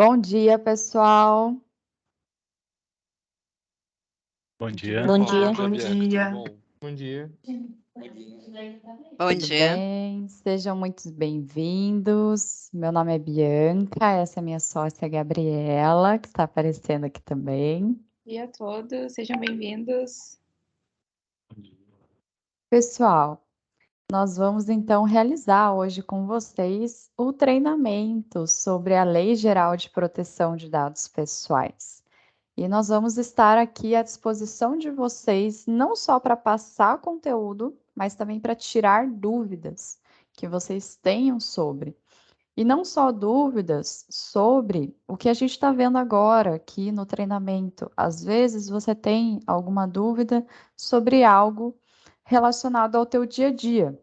Bom dia, pessoal. Bom dia. Bom dia. Bom dia. Bom dia. Bom Tudo dia. bem? Sejam muito bem-vindos. Meu nome é Bianca, essa é minha sócia Gabriela, que está aparecendo aqui também. Bom dia a todos, sejam bem-vindos. Pessoal, nós vamos então realizar hoje com vocês o treinamento sobre a Lei Geral de Proteção de Dados Pessoais. E nós vamos estar aqui à disposição de vocês, não só para passar conteúdo, mas também para tirar dúvidas que vocês tenham sobre. E não só dúvidas sobre o que a gente está vendo agora aqui no treinamento. Às vezes você tem alguma dúvida sobre algo relacionado ao teu dia a dia.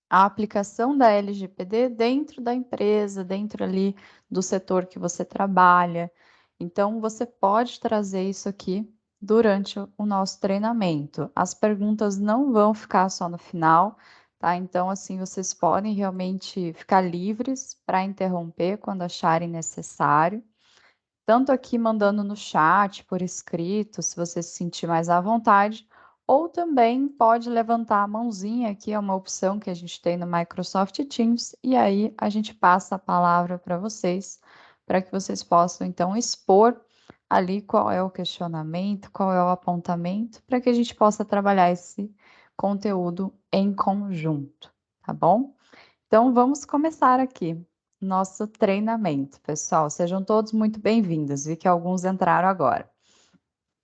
A aplicação da LGPD dentro da empresa, dentro ali do setor que você trabalha. Então, você pode trazer isso aqui durante o nosso treinamento. As perguntas não vão ficar só no final, tá? Então, assim, vocês podem realmente ficar livres para interromper quando acharem necessário. Tanto aqui mandando no chat, por escrito, se você se sentir mais à vontade, ou também pode levantar a mãozinha, aqui é uma opção que a gente tem no Microsoft Teams, e aí a gente passa a palavra para vocês, para que vocês possam então expor ali qual é o questionamento, qual é o apontamento, para que a gente possa trabalhar esse conteúdo em conjunto, tá bom? Então vamos começar aqui nosso treinamento, pessoal. Sejam todos muito bem-vindos. Vi que alguns entraram agora.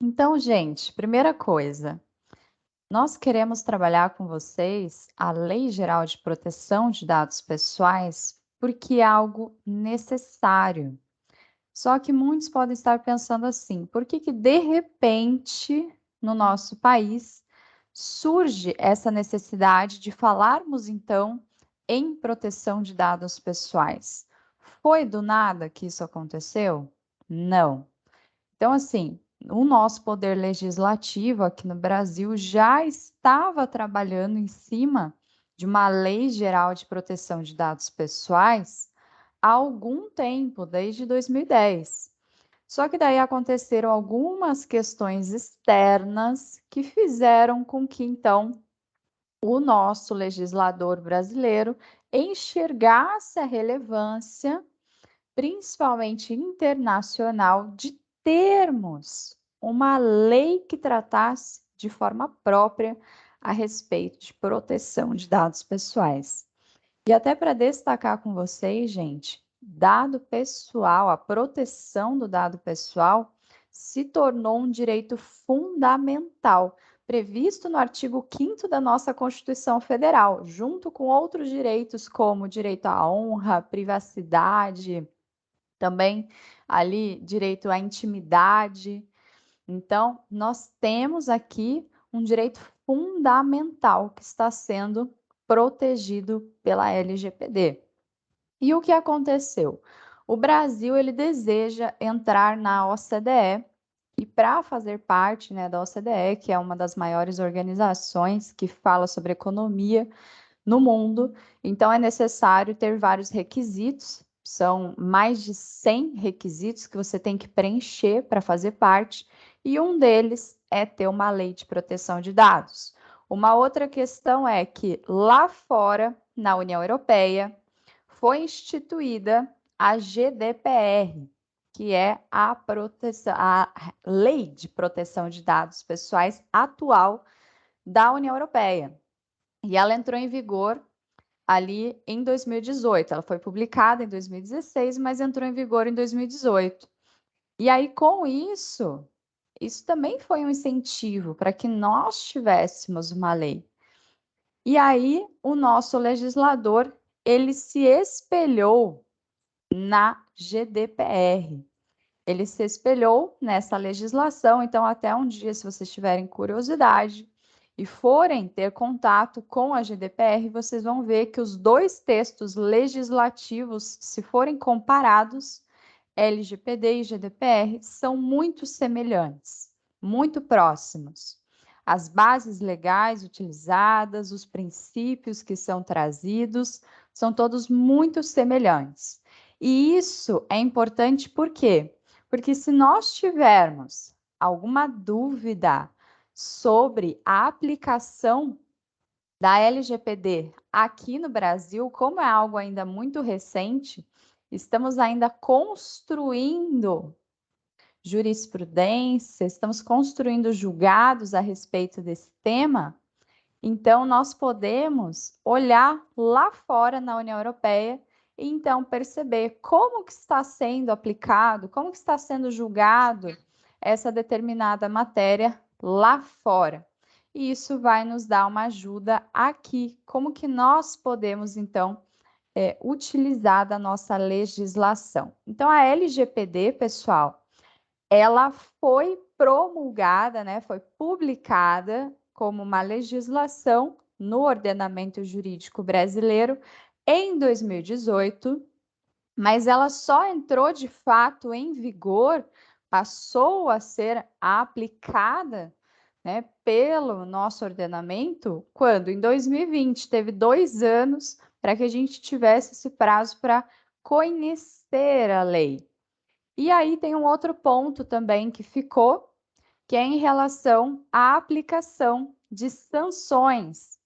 Então, gente, primeira coisa, nós queremos trabalhar com vocês a Lei Geral de Proteção de Dados Pessoais porque é algo necessário. Só que muitos podem estar pensando assim, por que que de repente no nosso país surge essa necessidade de falarmos então em proteção de dados pessoais? Foi do nada que isso aconteceu? Não. Então, assim, o nosso poder legislativo aqui no Brasil já estava trabalhando em cima de uma lei geral de proteção de dados pessoais há algum tempo, desde 2010. Só que daí aconteceram algumas questões externas que fizeram com que, então, o nosso legislador brasileiro enxergasse a relevância, principalmente internacional, de termos uma lei que tratasse de forma própria a respeito de proteção de dados pessoais. E até para destacar com vocês, gente, dado pessoal, a proteção do dado pessoal se tornou um direito fundamental, previsto no artigo 5º da nossa Constituição Federal, junto com outros direitos como o direito à honra, privacidade, também ali direito à intimidade. Então, nós temos aqui um direito fundamental que está sendo protegido pela LGPD. E o que aconteceu? O Brasil ele deseja entrar na OCDE e para fazer parte, né, da OCDE, que é uma das maiores organizações que fala sobre economia no mundo, então é necessário ter vários requisitos, são mais de 100 requisitos que você tem que preencher para fazer parte, e um deles é ter uma lei de proteção de dados. Uma outra questão é que lá fora, na União Europeia, foi instituída a GDPR, que é a Lei de Proteção de Dados Pessoais atual da União Europeia. E ela entrou em vigor ali em 2018. Ela foi publicada em 2016, mas entrou em vigor em 2018. E aí, com isso, isso também foi um incentivo para que nós tivéssemos uma lei. E aí, o nosso legislador, ele se espelhou na GDPR. Ele se espelhou nessa legislação, então até um dia, se vocês tiverem curiosidade e forem ter contato com a GDPR, vocês vão ver que os dois textos legislativos, se forem comparados, LGPD e GDPR, são muito semelhantes, muito próximos. As bases legais utilizadas, os princípios que são trazidos, são todos muito semelhantes. E isso é importante por quê? Porque se nós tivermos alguma dúvida sobre a aplicação da LGPD aqui no Brasil, como é algo ainda muito recente, estamos ainda construindo jurisprudência, estamos construindo julgados a respeito desse tema, então nós podemos olhar lá fora na União Europeia e então perceber como que está sendo aplicado, como que está sendo julgado essa determinada matéria lá fora. E isso vai nos dar uma ajuda aqui, como que nós podemos então utilizar da nossa legislação. Então a LGPD, pessoal, ela foi promulgada, né, foi publicada como uma legislação no ordenamento jurídico brasileiro em 2018, mas ela só entrou de fato em vigor, passou a ser aplicada, né, pelo nosso ordenamento, quando em 2020 teve 2 anos para que a gente tivesse esse prazo para conhecer a lei. E aí tem um outro ponto também que ficou, que é em relação à aplicação de sanções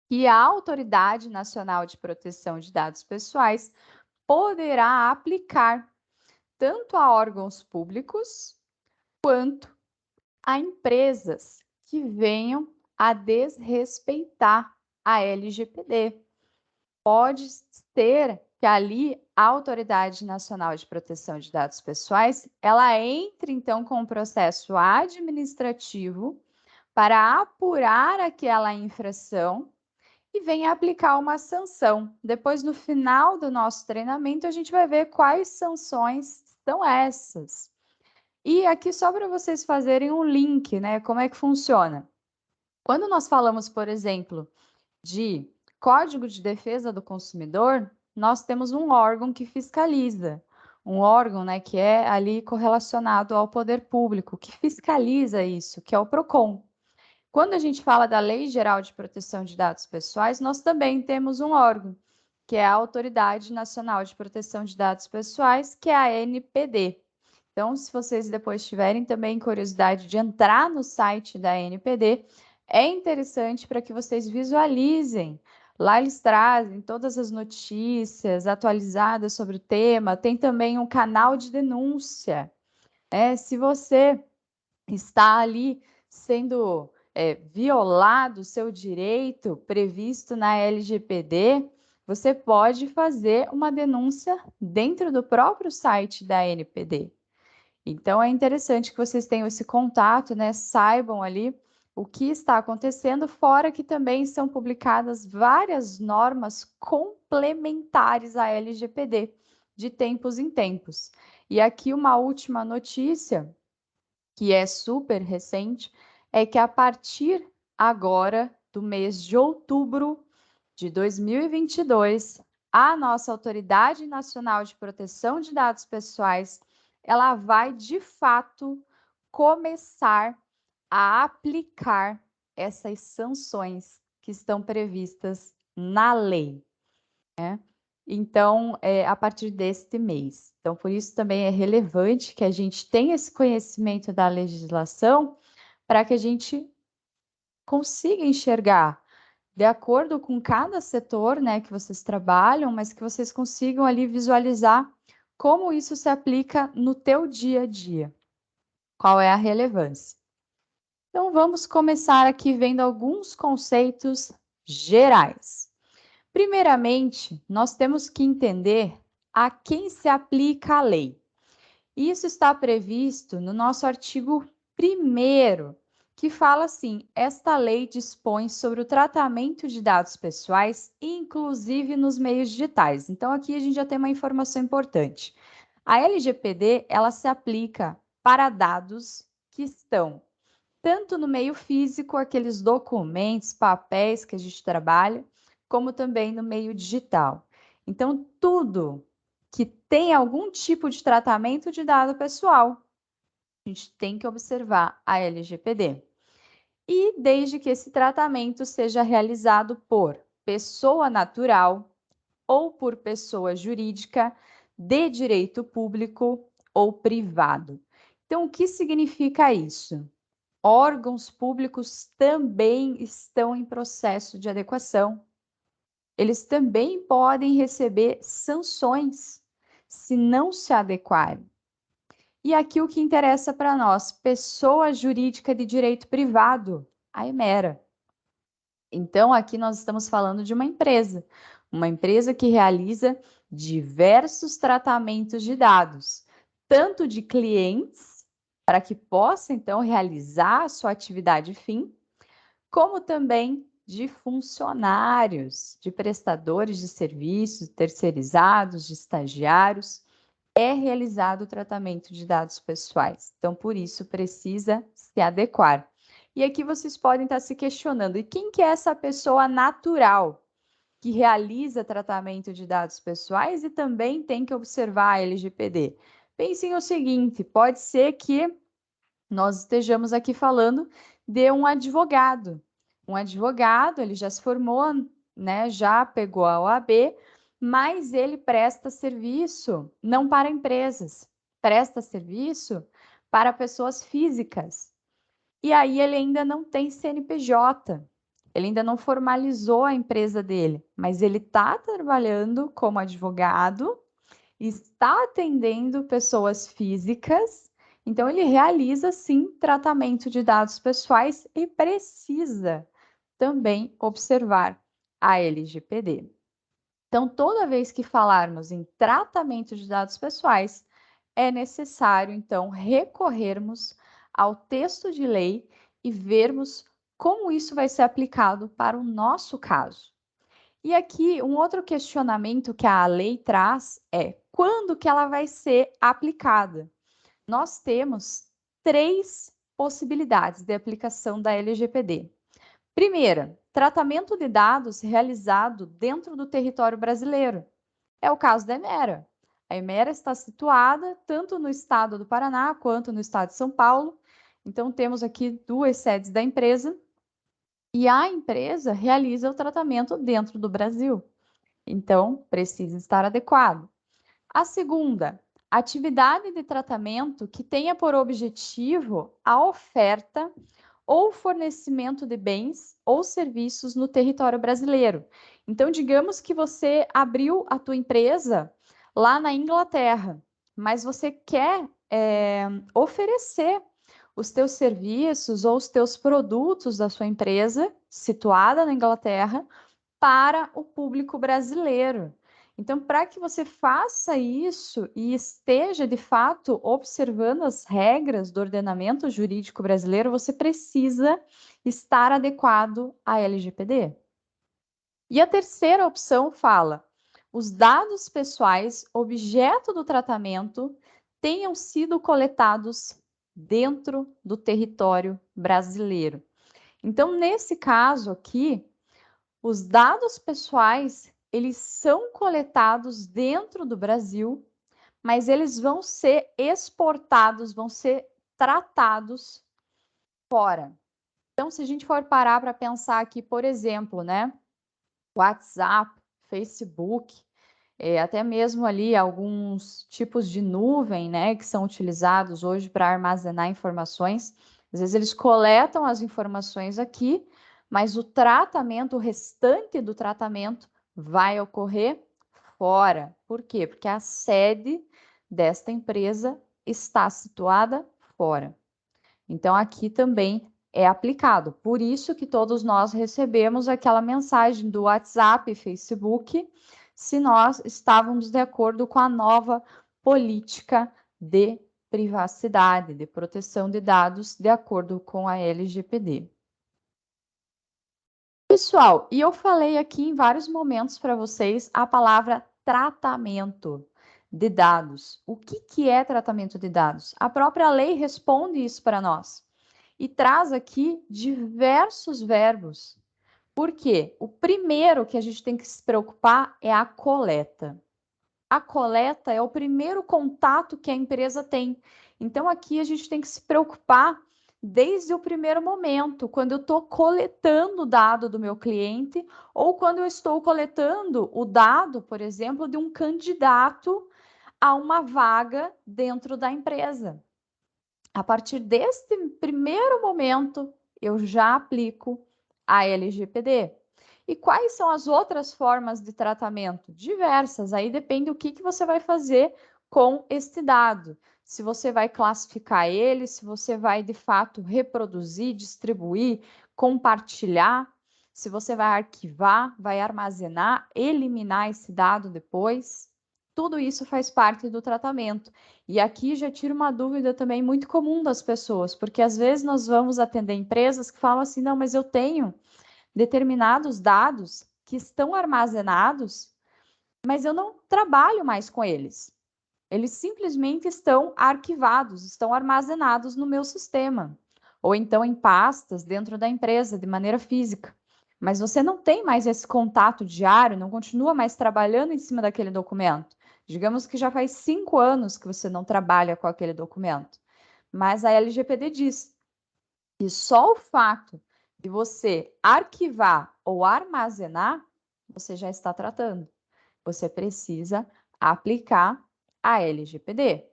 que a Autoridade Nacional de Proteção de Dados Pessoais poderá aplicar tanto a órgãos públicos quanto a empresas que venham a desrespeitar a LGPD. Pode ser que ali a Autoridade Nacional de Proteção de Dados Pessoais, ela entre então com um processo administrativo para apurar aquela infração e venha aplicar uma sanção. Depois, no final do nosso treinamento, a gente vai ver quais sanções são essas. E aqui só para vocês fazerem um link, né? Como é que funciona? Quando nós falamos, por exemplo, de Código de Defesa do Consumidor, nós temos um órgão que fiscaliza, um órgão, né, que é ali correlacionado ao poder público, que fiscaliza isso, que é o PROCON. Quando a gente fala da Lei Geral de Proteção de Dados Pessoais, nós também temos um órgão, que é a Autoridade Nacional de Proteção de Dados Pessoais, que é a ANPD. Então, se vocês depois tiverem também curiosidade de entrar no site da ANPD, é interessante para que vocês visualizem. Lá eles trazem todas as notícias atualizadas sobre o tema, tem também um canal de denúncia. Se você está ali sendo violado o seu direito previsto na LGPD, você pode fazer uma denúncia dentro do próprio site da ANPD. Então, é interessante que vocês tenham esse contato, né? Saibam ali o que está acontecendo, fora que também são publicadas várias normas complementares à LGPD, de tempos em tempos. E aqui uma última notícia, que é super recente, é que a partir agora do mês de outubro de 2022, a nossa Autoridade Nacional de Proteção de Dados Pessoais, ela vai de fato começar a aplicar essas sanções que estão previstas na lei, né? Então, a partir deste mês. Então, por isso também é relevante que a gente tenha esse conhecimento da legislação para que a gente consiga enxergar de acordo com cada setor, né, que vocês trabalham, mas que vocês consigam ali visualizar como isso se aplica no teu dia a dia. Qual é a relevância? Então, vamos começar aqui vendo alguns conceitos gerais. Primeiramente, nós temos que entender a quem se aplica a lei. Isso está previsto no nosso artigo 1º, que fala assim: esta lei dispõe sobre o tratamento de dados pessoais, inclusive nos meios digitais. Então, aqui a gente já tem uma informação importante. A LGPD, ela se aplica para dados que estão tanto no meio físico, aqueles documentos, papéis que a gente trabalha, como também no meio digital. Então, tudo que tem algum tipo de tratamento de dado pessoal, a gente tem que observar a LGPD. E desde que esse tratamento seja realizado por pessoa natural ou por pessoa jurídica, de direito público ou privado. Então, o que significa isso? Órgãos públicos também estão em processo de adequação. Eles também podem receber sanções se não se adequarem. E aqui o que interessa para nós, pessoa jurídica de direito privado, a Emera. Então, aqui nós estamos falando de uma empresa que realiza diversos tratamentos de dados, tanto de clientes, para que possa, então, realizar a sua atividade fim, como também de funcionários, de prestadores de serviços, terceirizados, de estagiários, é realizado o tratamento de dados pessoais. Então, por isso, precisa se adequar. E aqui vocês podem estar se questionando, e quem que é essa pessoa natural que realiza tratamento de dados pessoais e também tem que observar a LGPD? Pensem o seguinte, pode ser que nós estejamos aqui falando de um advogado. Um advogado, ele já se formou, né, já pegou a OAB, mas ele presta serviço não para empresas, presta serviço para pessoas físicas. E aí ele ainda não tem CNPJ, ele ainda não formalizou a empresa dele, mas ele está trabalhando como advogado, está atendendo pessoas físicas, então ele realiza sim tratamento de dados pessoais e precisa também observar a LGPD. Então, toda vez que falarmos em tratamento de dados pessoais, é necessário, então, recorrermos ao texto de lei e vermos como isso vai ser aplicado para o nosso caso. E aqui, um outro questionamento que a lei traz é quando que ela vai ser aplicada? Nós temos 3 possibilidades de aplicação da LGPD. Primeira, tratamento de dados realizado dentro do território brasileiro. É o caso da Emera. A Emera está situada tanto no estado do Paraná quanto no estado de São Paulo. Então, temos aqui 2 sedes da empresa e a empresa realiza o tratamento dentro do Brasil. Então, precisa estar adequado. A segunda, atividade de tratamento que tenha por objetivo a oferta ou fornecimento de bens ou serviços no território brasileiro. Então, digamos que você abriu a tua empresa lá na Inglaterra, mas você quer oferecer os teus serviços ou os teus produtos da sua empresa situada na Inglaterra para o público brasileiro. Então, para que você faça isso e esteja de fato observando as regras do ordenamento jurídico brasileiro, você precisa estar adequado à LGPD. E a terceira opção fala: os dados pessoais, objeto do tratamento, tenham sido coletados dentro do território brasileiro. Então, nesse caso aqui, os dados pessoais, eles são coletados dentro do Brasil, mas eles vão ser exportados, vão ser tratados fora. Então, se a gente for parar para pensar aqui, por exemplo, né, WhatsApp, Facebook, até mesmo ali alguns tipos de nuvem, né, que são utilizados hoje para armazenar informações. Às vezes eles coletam as informações aqui, mas o tratamento, o restante do tratamento vai ocorrer fora. Por quê? Porque a sede desta empresa está situada fora. Então, aqui também é aplicado. Por isso que todos nós recebemos aquela mensagem do WhatsApp, Facebook, se nós estávamos de acordo com a nova política de privacidade, de proteção de dados, de acordo com a LGPD. Pessoal, e eu falei aqui em vários momentos para vocês a palavra tratamento de dados. O que é tratamento de dados? A própria lei responde isso para nós e traz aqui diversos verbos. Por quê? O primeiro que a gente tem que se preocupar é a coleta. A coleta é o primeiro contato que a empresa tem. Então, aqui a gente tem que se preocupar desde o primeiro momento, quando eu estou coletando o dado do meu cliente ou quando eu estou coletando o dado, por exemplo, de um candidato a uma vaga dentro da empresa. A partir deste primeiro momento, eu já aplico a LGPD. E quais são as outras formas de tratamento? Diversas, aí depende do que você vai fazer com este dado. Se você vai classificar ele, se você vai de fato reproduzir, distribuir, compartilhar, se você vai arquivar, vai armazenar, eliminar esse dado depois. Tudo isso faz parte do tratamento. E aqui já tira uma dúvida também muito comum das pessoas, porque às vezes nós vamos atender empresas que falam assim: não, mas eu tenho determinados dados que estão armazenados, mas eu não trabalho mais com eles. Eles simplesmente estão arquivados, estão armazenados no meu sistema, ou então em pastas dentro da empresa, de maneira física. Mas você não tem mais esse contato diário, não continua mais trabalhando em cima daquele documento. Digamos que já faz 5 anos que você não trabalha com aquele documento. Mas a LGPD diz que só o fato de você arquivar ou armazenar, você já está tratando. Você precisa aplicar a LGPD.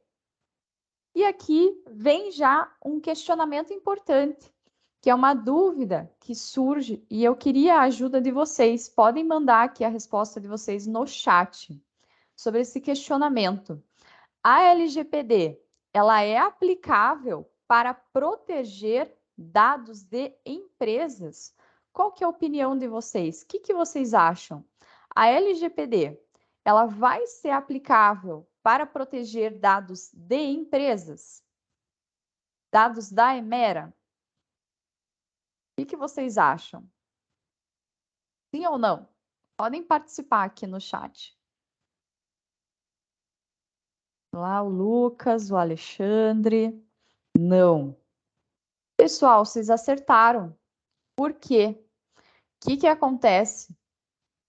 E aqui vem já um questionamento importante, que é uma dúvida que surge e eu queria a ajuda de vocês. Podem mandar aqui a resposta de vocês no chat sobre esse questionamento. A LGPD, ela é aplicável para proteger dados de empresas? Qual que é a opinião de vocês? O que vocês acham? A LGPD, ela vai ser aplicável para proteger dados de empresas? Dados da Emera? O que vocês acham? Sim ou não? Podem participar aqui no chat. Lá o Lucas, o Alexandre. Não. Pessoal, vocês acertaram. Por quê? O que acontece?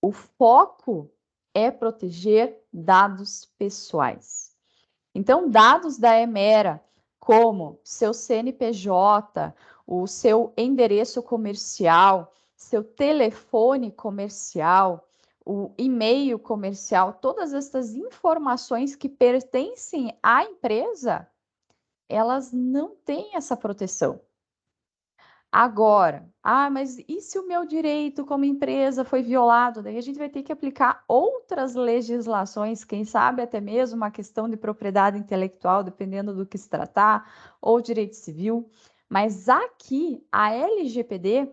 O foco é proteger dados pessoais. Então, dados da Emera, como seu CNPJ, o seu endereço comercial, seu telefone comercial, o e-mail comercial, todas essas informações que pertencem à empresa, elas não têm essa proteção. Agora, mas e se o meu direito como empresa foi violado? Daí a gente vai ter que aplicar outras legislações, quem sabe até mesmo uma questão de propriedade intelectual, dependendo do que se tratar, ou direito civil. Mas aqui, a LGPD,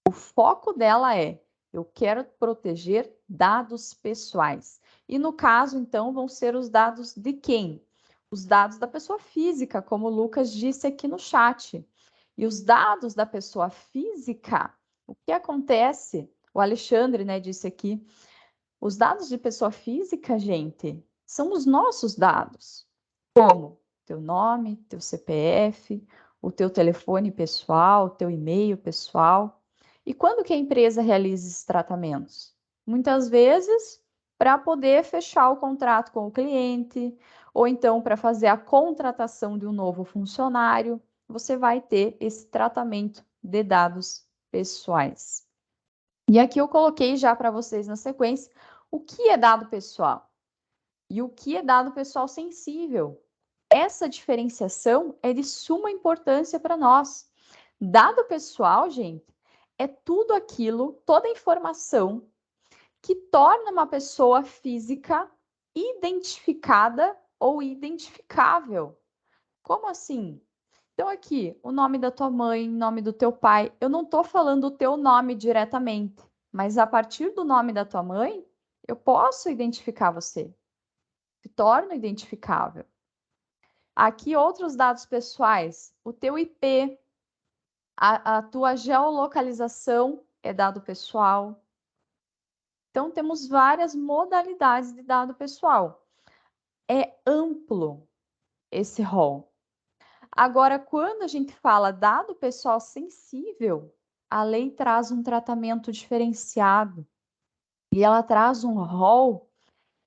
o foco dela é: eu quero proteger dados pessoais. E no caso, então, vão ser os dados de quem? Os dados da pessoa física, como o Lucas disse aqui no chat. E os dados da pessoa física, o que acontece? O Alexandre, né, disse aqui, os dados de pessoa física, gente, são os nossos dados. Como? Teu nome, teu CPF, o teu telefone pessoal, teu e-mail pessoal. E quando que a empresa realiza esses tratamentos? Muitas vezes para poder fechar o contrato com o cliente, ou então para fazer a contratação de um novo funcionário, você vai ter esse tratamento de dados pessoais. E aqui eu coloquei já para vocês na sequência o que é dado pessoal e o que é dado pessoal sensível. Essa diferenciação é de suma importância para nós. Dado pessoal, gente, é tudo aquilo, toda informação que torna uma pessoa física identificada ou identificável. Como assim? Então, aqui, o nome da tua mãe, nome do teu pai. Eu não estou falando o teu nome diretamente, mas a partir do nome da tua mãe, eu posso identificar você. Se torna identificável. Aqui, outros dados pessoais. O teu IP, a tua geolocalização é dado pessoal. Então, temos várias modalidades de dado pessoal. É amplo esse rol. Agora, quando a gente fala dado pessoal sensível, a lei traz um tratamento diferenciado e ela traz um rol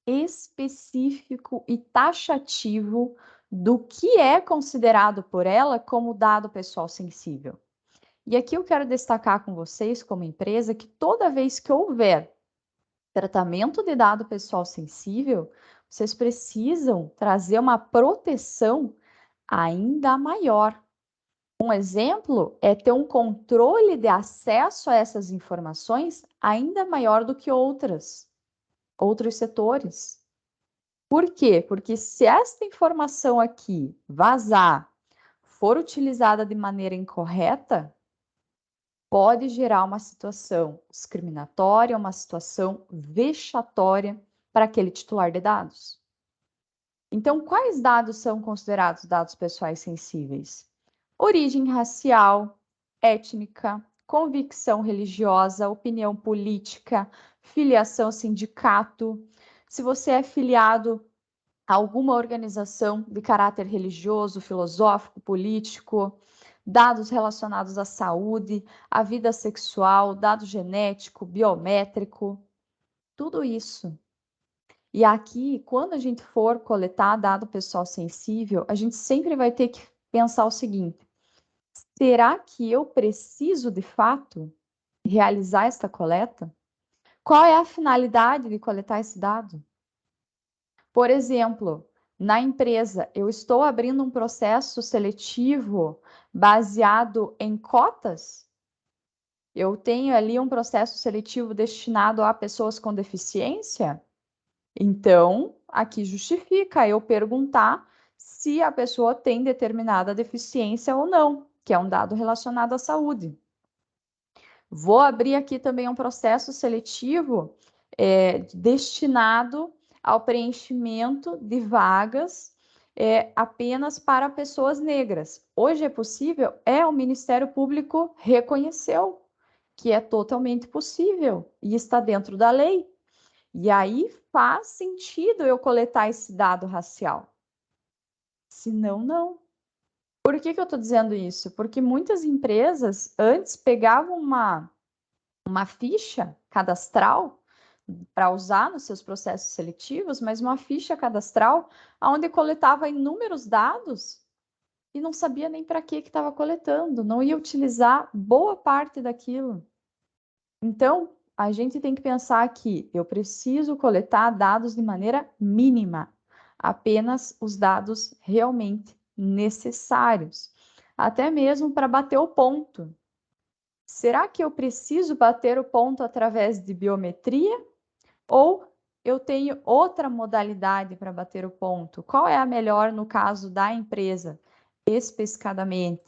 específico e taxativo do que é considerado por ela como dado pessoal sensível. E aqui eu quero destacar com vocês, como empresa, que toda vez que houver tratamento de dado pessoal sensível, vocês precisam trazer uma proteção ainda maior. Um exemplo é ter um controle de acesso a essas informações ainda maior do que outros setores. Por quê? Porque se esta informação aqui vazar, for utilizada de maneira incorreta, pode gerar uma situação discriminatória, uma situação vexatória para aquele titular de dados. Então, quais dados são considerados dados pessoais sensíveis? Origem racial, étnica, convicção religiosa, opinião política, filiação sindicato, se você é filiado a alguma organização de caráter religioso, filosófico, político, dados relacionados à saúde, à vida sexual, dado genético, biométrico, tudo isso. E aqui, quando a gente for coletar dado pessoal sensível, a gente sempre vai ter que pensar o seguinte: será que eu preciso, de fato, realizar esta coleta? Qual é a finalidade de coletar esse dado? Por exemplo, na empresa, eu estou abrindo um processo seletivo baseado em cotas? Eu tenho ali um processo seletivo destinado a pessoas com deficiência? Então, aqui justifica eu perguntar se a pessoa tem determinada deficiência ou não, que é um dado relacionado à saúde. Vou abrir aqui também um processo seletivo destinado ao preenchimento de vagas apenas para pessoas negras. Hoje é possível? O Ministério Público reconheceu que é totalmente possível e está dentro da lei. E aí faz sentido eu coletar esse dado racial. Se não, não. Por que eu estou dizendo isso? Porque muitas empresas antes pegavam uma ficha cadastral para usar nos seus processos seletivos, mas uma ficha cadastral onde coletava inúmeros dados e não sabia nem para que estava coletando, não ia utilizar boa parte daquilo. Então, a gente tem que pensar que eu preciso coletar dados de maneira mínima, apenas os dados realmente necessários, até mesmo para bater o ponto. Será que eu preciso bater o ponto através de biometria? Ou eu tenho outra modalidade para bater o ponto? Qual é a melhor no caso da empresa, especificadamente?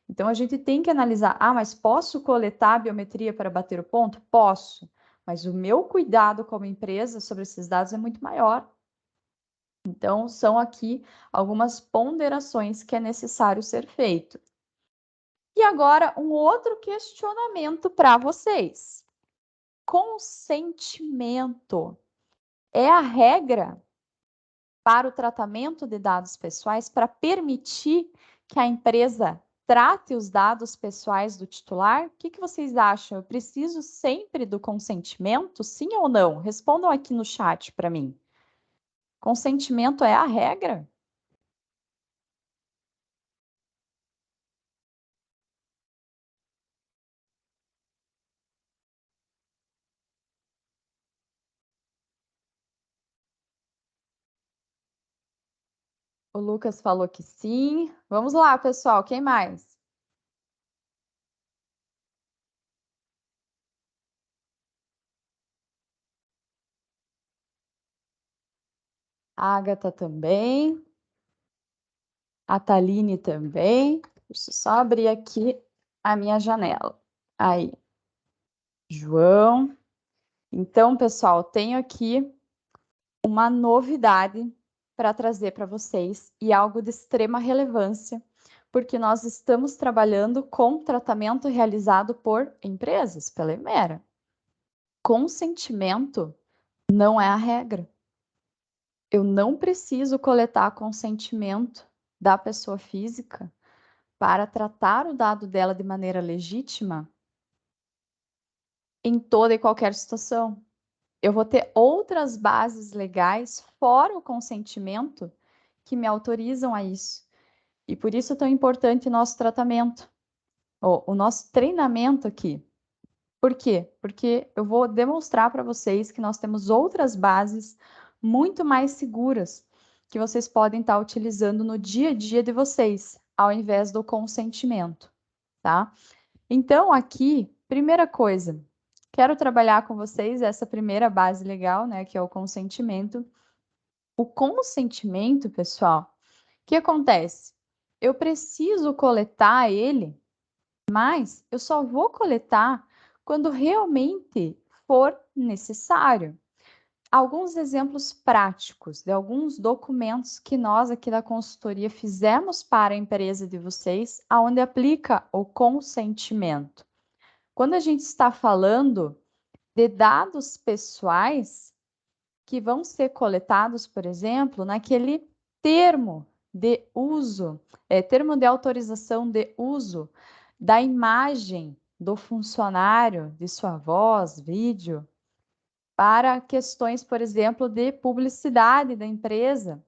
Então, a gente tem que analisar, mas posso coletar a biometria para bater o ponto? Posso, mas o meu cuidado como empresa sobre esses dados é muito maior. Então, são aqui algumas ponderações que é necessário ser feito. E agora, um outro questionamento para vocês. Consentimento é a regra para o tratamento de dados pessoais para permitir que a empresa trate os dados pessoais do titular? O que vocês acham? Eu preciso sempre do consentimento, sim ou não? Respondam aqui no chat para mim. Consentimento é a regra? O Lucas falou que sim. Vamos lá, pessoal. Quem mais? A Agatha também. A Taline também. Deixa eu só abrir aqui a minha janela. Aí. João. Então, pessoal, tenho aqui uma novidade para trazer para vocês e algo de extrema relevância, porque nós estamos trabalhando com tratamento realizado por empresas, pela Emera. Consentimento não é a regra. Eu não preciso coletar consentimento da pessoa física para tratar o dado dela de maneira legítima em toda e qualquer situação. Eu vou ter outras bases legais fora o consentimento que me autorizam a isso. E por isso é tão importante o nosso tratamento, o nosso treinamento aqui. Por quê? Porque eu vou demonstrar para vocês que nós temos outras bases muito mais seguras que vocês podem estar utilizando no dia a dia de vocês, ao invés do consentimento, tá? Então, aqui, primeira coisa, quero trabalhar com vocês essa primeira base legal, né, que é o consentimento. O consentimento, pessoal, o que acontece? Eu preciso coletar ele, mas eu só vou coletar quando realmente for necessário. Alguns exemplos práticos de alguns documentos que nós aqui da consultoria fizemos para a empresa de vocês, aonde aplica o consentimento. Quando a gente está falando de dados pessoais que vão ser coletados, por exemplo, naquele termo de uso, termo de autorização de uso da imagem do funcionário, de sua voz, vídeo, para questões, por exemplo, de publicidade da empresa.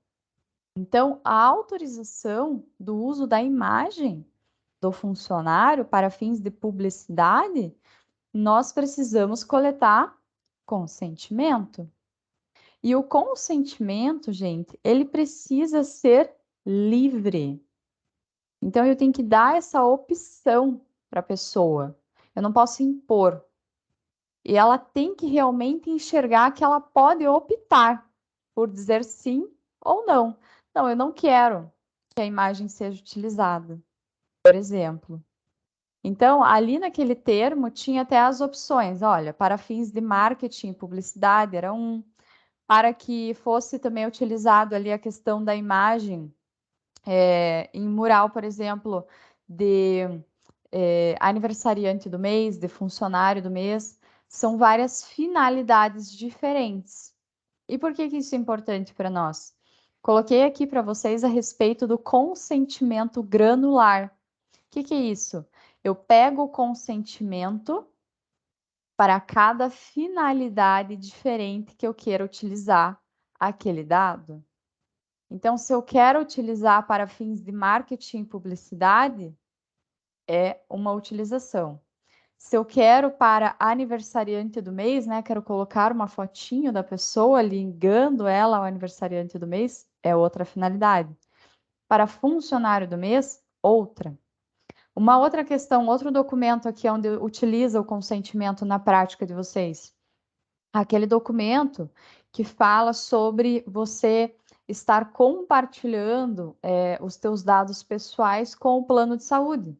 Então, a autorização do uso da imagem do funcionário para fins de publicidade, nós precisamos coletar consentimento. E o consentimento, gente, ele precisa ser livre. Então, eu tenho que dar essa opção para a pessoa. Eu não posso impor. E ela tem que realmente enxergar que ela pode optar por dizer sim ou não. Não, eu não quero que a imagem seja utilizada, por exemplo. Então, ali naquele termo tinha até as opções. Olha, para fins de marketing e publicidade era um. Para que fosse também utilizado ali a questão da imagem em mural, por exemplo, de aniversariante do mês, de funcionário do mês, são várias finalidades diferentes. E por que isso é importante para nós? Coloquei aqui para vocês a respeito do consentimento granular. O que é isso? Eu pego o consentimento para cada finalidade diferente que eu queira utilizar aquele dado. Então, se eu quero utilizar para fins de marketing e publicidade, é uma utilização. Se eu quero para aniversariante do mês, né, quero colocar uma fotinho da pessoa ligando ela ao aniversariante do mês, é outra finalidade. Para funcionário do mês, outra. Uma outra questão, outro documento aqui onde utiliza o consentimento na prática de vocês. Aquele documento que fala sobre você estar compartilhando os teus dados pessoais com o plano de saúde.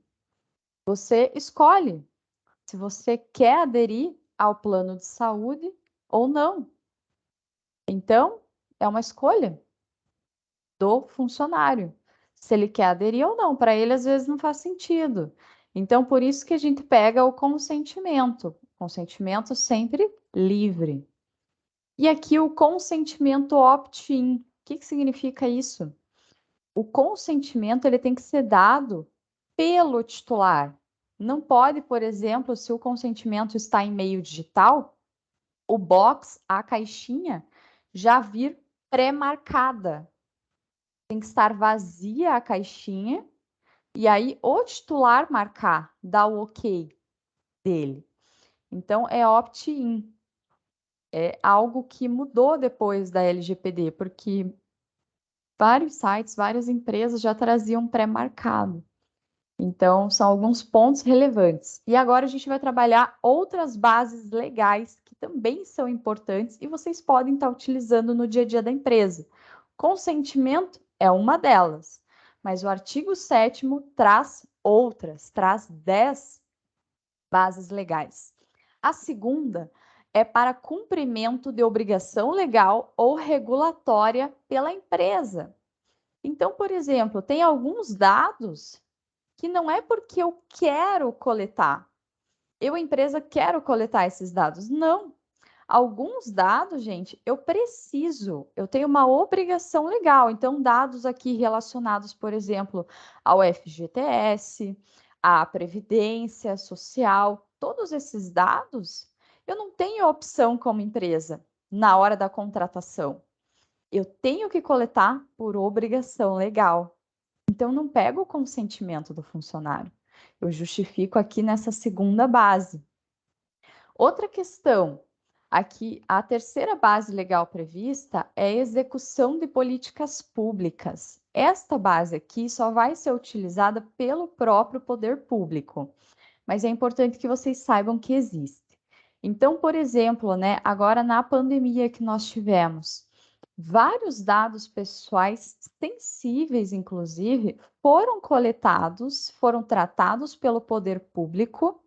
Você escolhe se você quer aderir ao plano de saúde ou não. Então, é uma escolha do funcionário, se ele quer aderir ou não. Para ele, às vezes, não faz sentido. Então, por isso que a gente pega o consentimento. Consentimento sempre livre. E aqui o consentimento opt-in. O que significa isso? O consentimento ele tem que ser dado pelo titular. Não pode, por exemplo, se o consentimento está em meio digital, o box, a caixinha, já vir pré-marcada. Tem que estar vazia a caixinha e aí o titular marcar, dar o ok dele. Então, é opt-in. É algo que mudou depois da LGPD, porque vários sites, várias empresas já traziam pré-marcado. Então, são alguns pontos relevantes. E agora a gente vai trabalhar outras bases legais que também são importantes e vocês podem estar utilizando no dia a dia da empresa. Consentimento é uma delas, mas o artigo 7º traz outras, traz 10 bases legais. A segunda é para cumprimento de obrigação legal ou regulatória pela empresa. Então, por exemplo, tem alguns dados que não é porque eu quero coletar. Eu, empresa, quero coletar esses dados. Não. Alguns dados, gente, eu preciso, eu tenho uma obrigação legal. Então, dados aqui relacionados, por exemplo, ao FGTS, à Previdência Social, todos esses dados, eu não tenho opção como empresa na hora da contratação. Eu tenho que coletar por obrigação legal. Então, não pego o consentimento do funcionário. Eu justifico aqui nessa segunda base. Outra questão, Aqui, a terceira base legal prevista é a execução de políticas públicas. Esta base aqui só vai ser utilizada pelo próprio poder público, mas é importante que vocês saibam que existe. Então, por exemplo, né, agora na pandemia que nós tivemos, vários dados pessoais sensíveis, inclusive, foram coletados, foram tratados pelo poder público.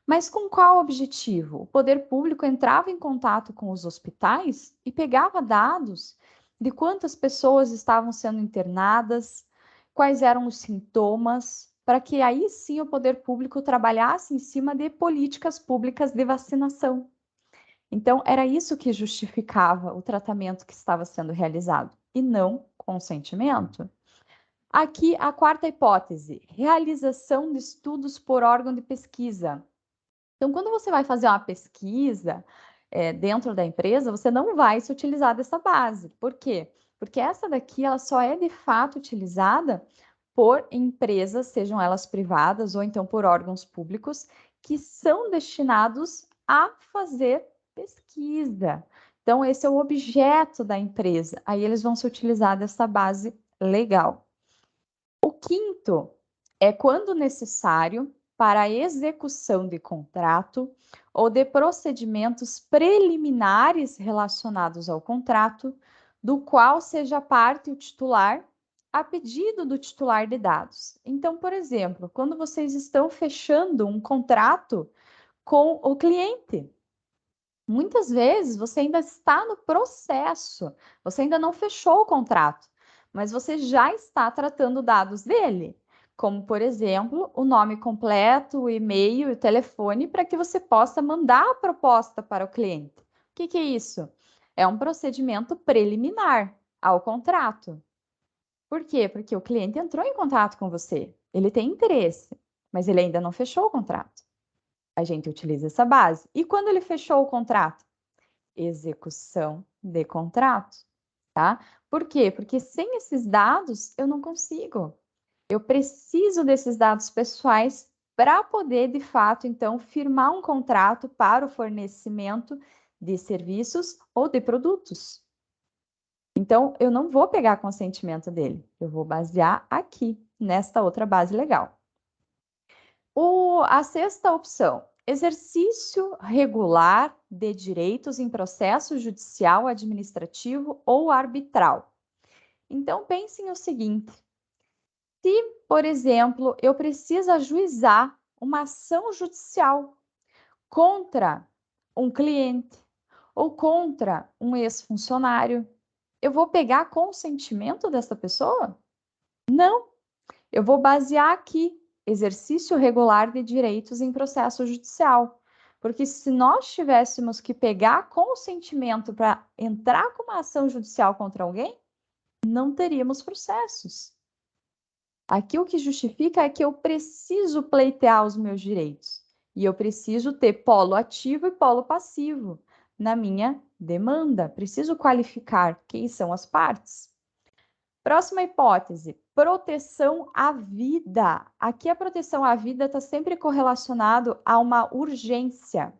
Mas com qual objetivo? O poder público entrava em contato com os hospitais e pegava dados de quantas pessoas estavam sendo internadas, quais eram os sintomas, para que aí sim o poder público trabalhasse em cima de políticas públicas de vacinação. Então, era isso que justificava o tratamento que estava sendo realizado, e não consentimento. Aqui, a quarta hipótese: realização de estudos por órgão de pesquisa. Então, quando você vai fazer uma pesquisa dentro da empresa, você não vai se utilizar dessa base. Por quê? Porque essa daqui ela só é de fato utilizada por empresas, sejam elas privadas ou então por órgãos públicos, que são destinados a fazer pesquisa. Então, esse é o objeto da empresa. Aí eles vão se utilizar dessa base legal. O quinto é quando necessário para a execução de contrato ou de procedimentos preliminares relacionados ao contrato, do qual seja parte o titular, a pedido do titular de dados. Então, por exemplo, quando vocês estão fechando um contrato com o cliente, muitas vezes você ainda está no processo, você ainda não fechou o contrato, mas você já está tratando dados dele, como, por exemplo, o nome completo, o e-mail e o telefone, para que você possa mandar a proposta para o cliente. O que é isso? É um procedimento preliminar ao contrato. Por quê? Porque o cliente entrou em contato com você, ele tem interesse, mas ele ainda não fechou o contrato. A gente utiliza essa base. E quando ele fechou o contrato? Execução de contrato, tá? Por quê? Porque sem esses dados eu não consigo. Eu preciso desses dados pessoais para poder, de fato, então, firmar um contrato para o fornecimento de serviços ou de produtos. Então, eu não vou pegar consentimento dele, eu vou basear aqui, nesta outra base legal. A sexta opção: exercício regular de direitos em processo judicial, administrativo ou arbitral. Então, pensem o seguinte: se, por exemplo, eu preciso ajuizar uma ação judicial contra um cliente ou contra um ex-funcionário, eu vou pegar consentimento dessa pessoa? Não, eu vou basear aqui exercício regular de direitos em processo judicial. Porque se nós tivéssemos que pegar consentimento para entrar com uma ação judicial contra alguém, não teríamos processos. Aqui o que justifica é que eu preciso pleitear os meus direitos. E eu preciso ter polo ativo e polo passivo na minha demanda. Preciso qualificar quem são as partes. Próxima hipótese: proteção à vida. Aqui a proteção à vida está sempre correlacionado a uma urgência.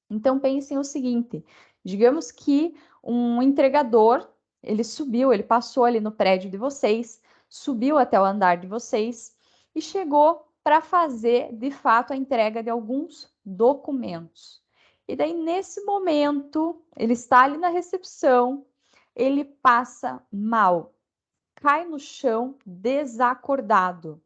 Então pensem o seguinte: digamos que um entregador, ele passou ali no prédio de vocês, subiu até o andar de vocês e chegou para fazer, de fato, a entrega de alguns documentos. E daí, nesse momento, ele está ali na recepção, ele passa mal, cai no chão desacordado.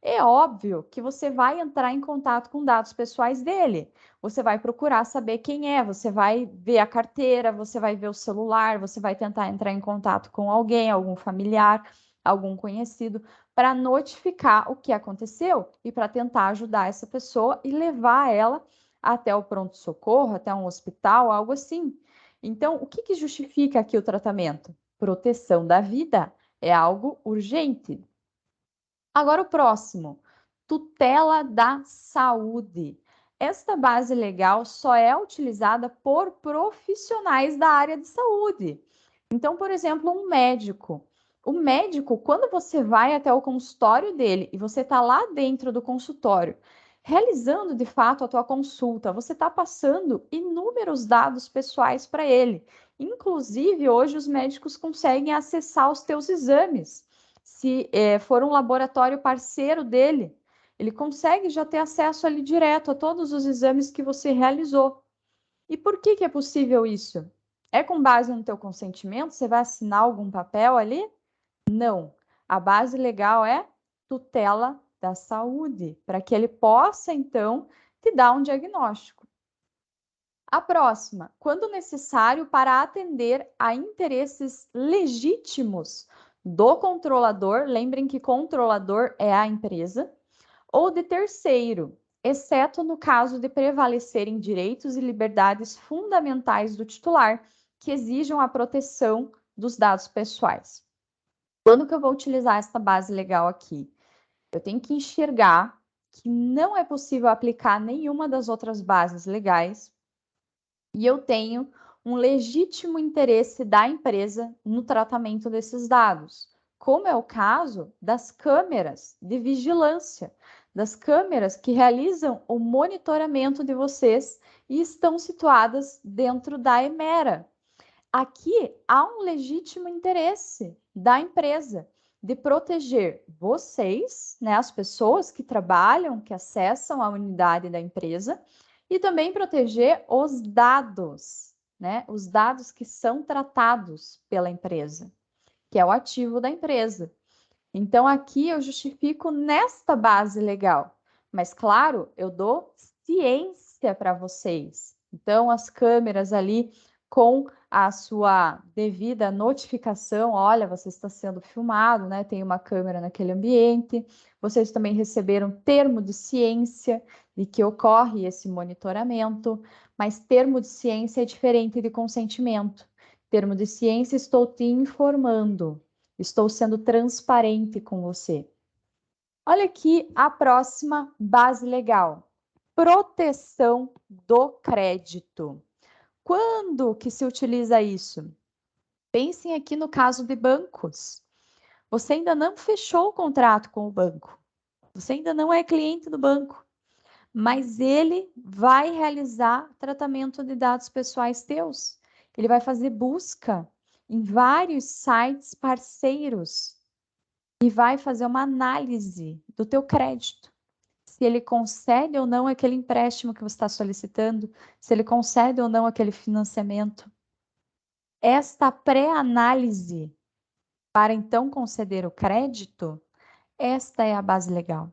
É óbvio que você vai entrar em contato com dados pessoais dele. Você vai procurar saber quem é, você vai ver a carteira, você vai ver o celular, você vai tentar entrar em contato com alguém, algum familiar, algum conhecido, para notificar o que aconteceu e para tentar ajudar essa pessoa e levar ela até o pronto-socorro, até um hospital, algo assim. Então, o que justifica aqui o tratamento? Proteção da vida. É algo urgente. Agora o próximo: tutela da saúde. Esta base legal só é utilizada por profissionais da área de saúde. Então, por exemplo, um médico. O médico, quando você vai até o consultório dele e você está lá dentro do consultório, realizando de fato a tua consulta, você está passando inúmeros dados pessoais para ele. Inclusive, hoje os médicos conseguem acessar os teus exames. Se for um laboratório parceiro dele, ele consegue já ter acesso ali direto a todos os exames que você realizou. E por que é possível isso? É com base no teu consentimento? Você vai assinar algum papel ali? Não. A base legal é tutela da saúde, para que ele possa, então, te dar um diagnóstico. A próxima, quando necessário para atender a interesses legítimos do controlador, lembrem que controlador é a empresa, ou de terceiro, exceto no caso de prevalecerem direitos e liberdades fundamentais do titular que exijam a proteção dos dados pessoais. Quando que eu vou utilizar essa base legal aqui? Eu tenho que enxergar que não é possível aplicar nenhuma das outras bases legais e eu tenho um legítimo interesse da empresa no tratamento desses dados, como é o caso das câmeras de vigilância, das câmeras que realizam o monitoramento de vocês e estão situadas dentro da Emera. Aqui há um legítimo interesse da empresa de proteger vocês, né, as pessoas que trabalham, que acessam a unidade da empresa, e também proteger os dados, né, os dados que são tratados pela empresa, que é o ativo da empresa. Então, aqui eu justifico nesta base legal, mas claro, eu dou ciência para vocês. Então, as câmeras ali com a sua devida notificação, olha, você está sendo filmado, né? Tem uma câmera naquele ambiente. Vocês também receberam termo de ciência de que ocorre esse monitoramento, mas termo de ciência é diferente de consentimento. Termo de ciência, estou te informando. Estou sendo transparente com você. Olha aqui a próxima base legal. Proteção do crédito. Quando que se utiliza isso? Pensem aqui no caso de bancos. Você ainda não fechou o contrato com o banco. Você ainda não é cliente do banco. Mas ele vai realizar tratamento de dados pessoais teus. Ele vai fazer busca em vários sites parceiros e vai fazer uma análise do teu crédito. Se ele concede ou não aquele empréstimo que você está solicitando, se ele concede ou não aquele financiamento. Esta pré-análise para então conceder o crédito, esta é a base legal.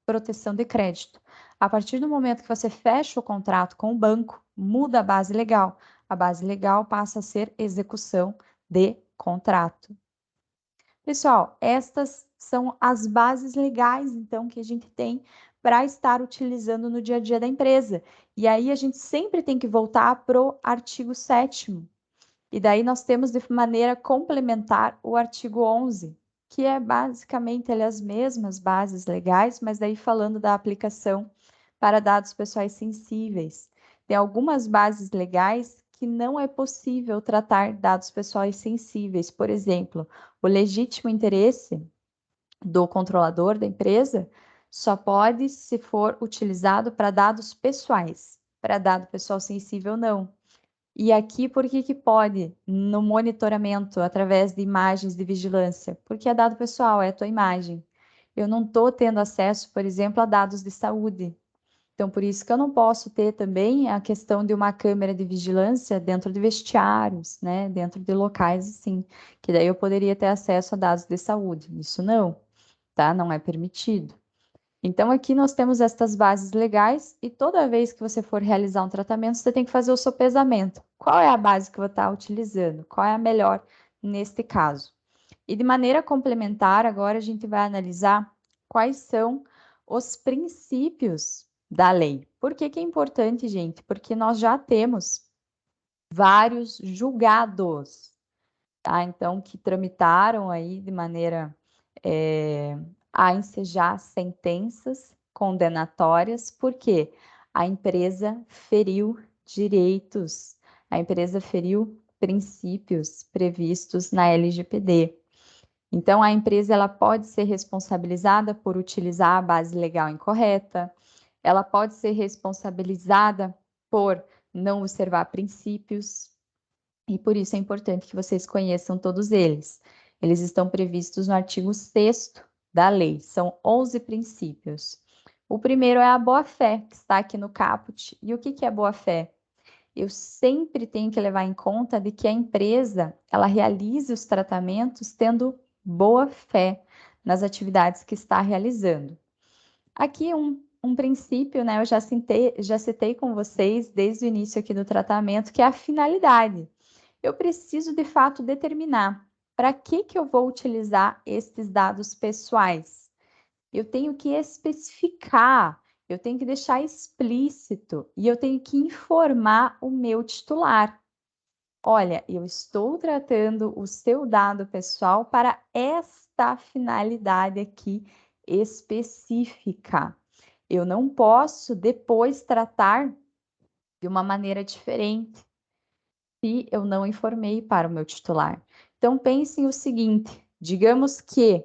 Proteção de crédito. A partir do momento que você fecha o contrato com o banco, muda a base legal. A base legal passa a ser execução de contrato. Pessoal, estas são as bases legais, então, que a gente tem para estar utilizando no dia a dia da empresa. E aí a gente sempre tem que voltar para o artigo 7º. E daí nós temos de maneira complementar o artigo 11, que é basicamente as mesmas bases legais, mas daí falando da aplicação para dados pessoais sensíveis. Tem algumas bases legais que não é possível tratar dados pessoais sensíveis. Por exemplo, o legítimo interesse do controlador da empresa só pode se for utilizado para dados pessoais. Para dado pessoal sensível, não. E aqui, por que pode? No monitoramento, através de imagens de vigilância? Porque é dado pessoal, é a tua imagem. Eu não estou tendo acesso, por exemplo, a dados de saúde. Então, por isso que eu não posso ter também a questão de uma câmera de vigilância dentro de vestiários, né? Dentro de locais assim, que daí eu poderia ter acesso a dados de saúde. Isso não, tá? Não é permitido. Então, aqui nós temos estas bases legais e toda vez que você for realizar um tratamento, você tem que fazer o seu pesamento. Qual é a base que você está utilizando? Qual é a melhor neste caso? E de maneira complementar, agora a gente vai analisar quais são os princípios da lei. Por que que é importante, gente? Porque nós já temos vários julgados, tá? Então, que tramitaram aí de maneira a ensejar sentenças condenatórias, porque a empresa feriu direitos, a empresa feriu princípios previstos na LGPD. Então, a empresa ela pode ser responsabilizada por utilizar a base legal incorreta, ela pode ser responsabilizada por não observar princípios, e por isso é importante que vocês conheçam todos eles. Eles estão previstos no artigo 6º da lei, são 11 princípios. O primeiro é a boa-fé, que está aqui no caput. E o que é boa-fé? Eu sempre tenho que levar em conta de que a empresa, ela realize os tratamentos tendo boa fé nas atividades que está realizando. Aqui um princípio, né, eu já citei com vocês desde o início aqui do tratamento, que é a finalidade. Eu preciso, de fato, determinar para que eu vou utilizar esses dados pessoais. Eu tenho que especificar, eu tenho que deixar explícito e eu tenho que informar o meu titular. Olha, eu estou tratando o seu dado pessoal para esta finalidade aqui específica. Eu não posso depois tratar de uma maneira diferente se eu não informei para o meu titular. Então, pensem o seguinte: digamos que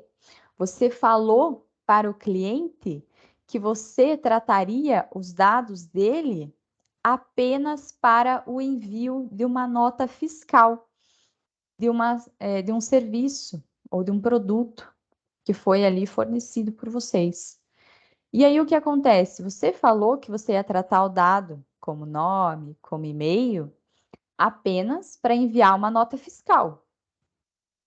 você falou para o cliente que você trataria os dados dele apenas para o envio de uma nota fiscal, de um serviço ou de um produto que foi ali fornecido por vocês. E aí o que acontece? Você falou que você ia tratar o dado como nome, como e-mail, apenas para enviar uma nota fiscal.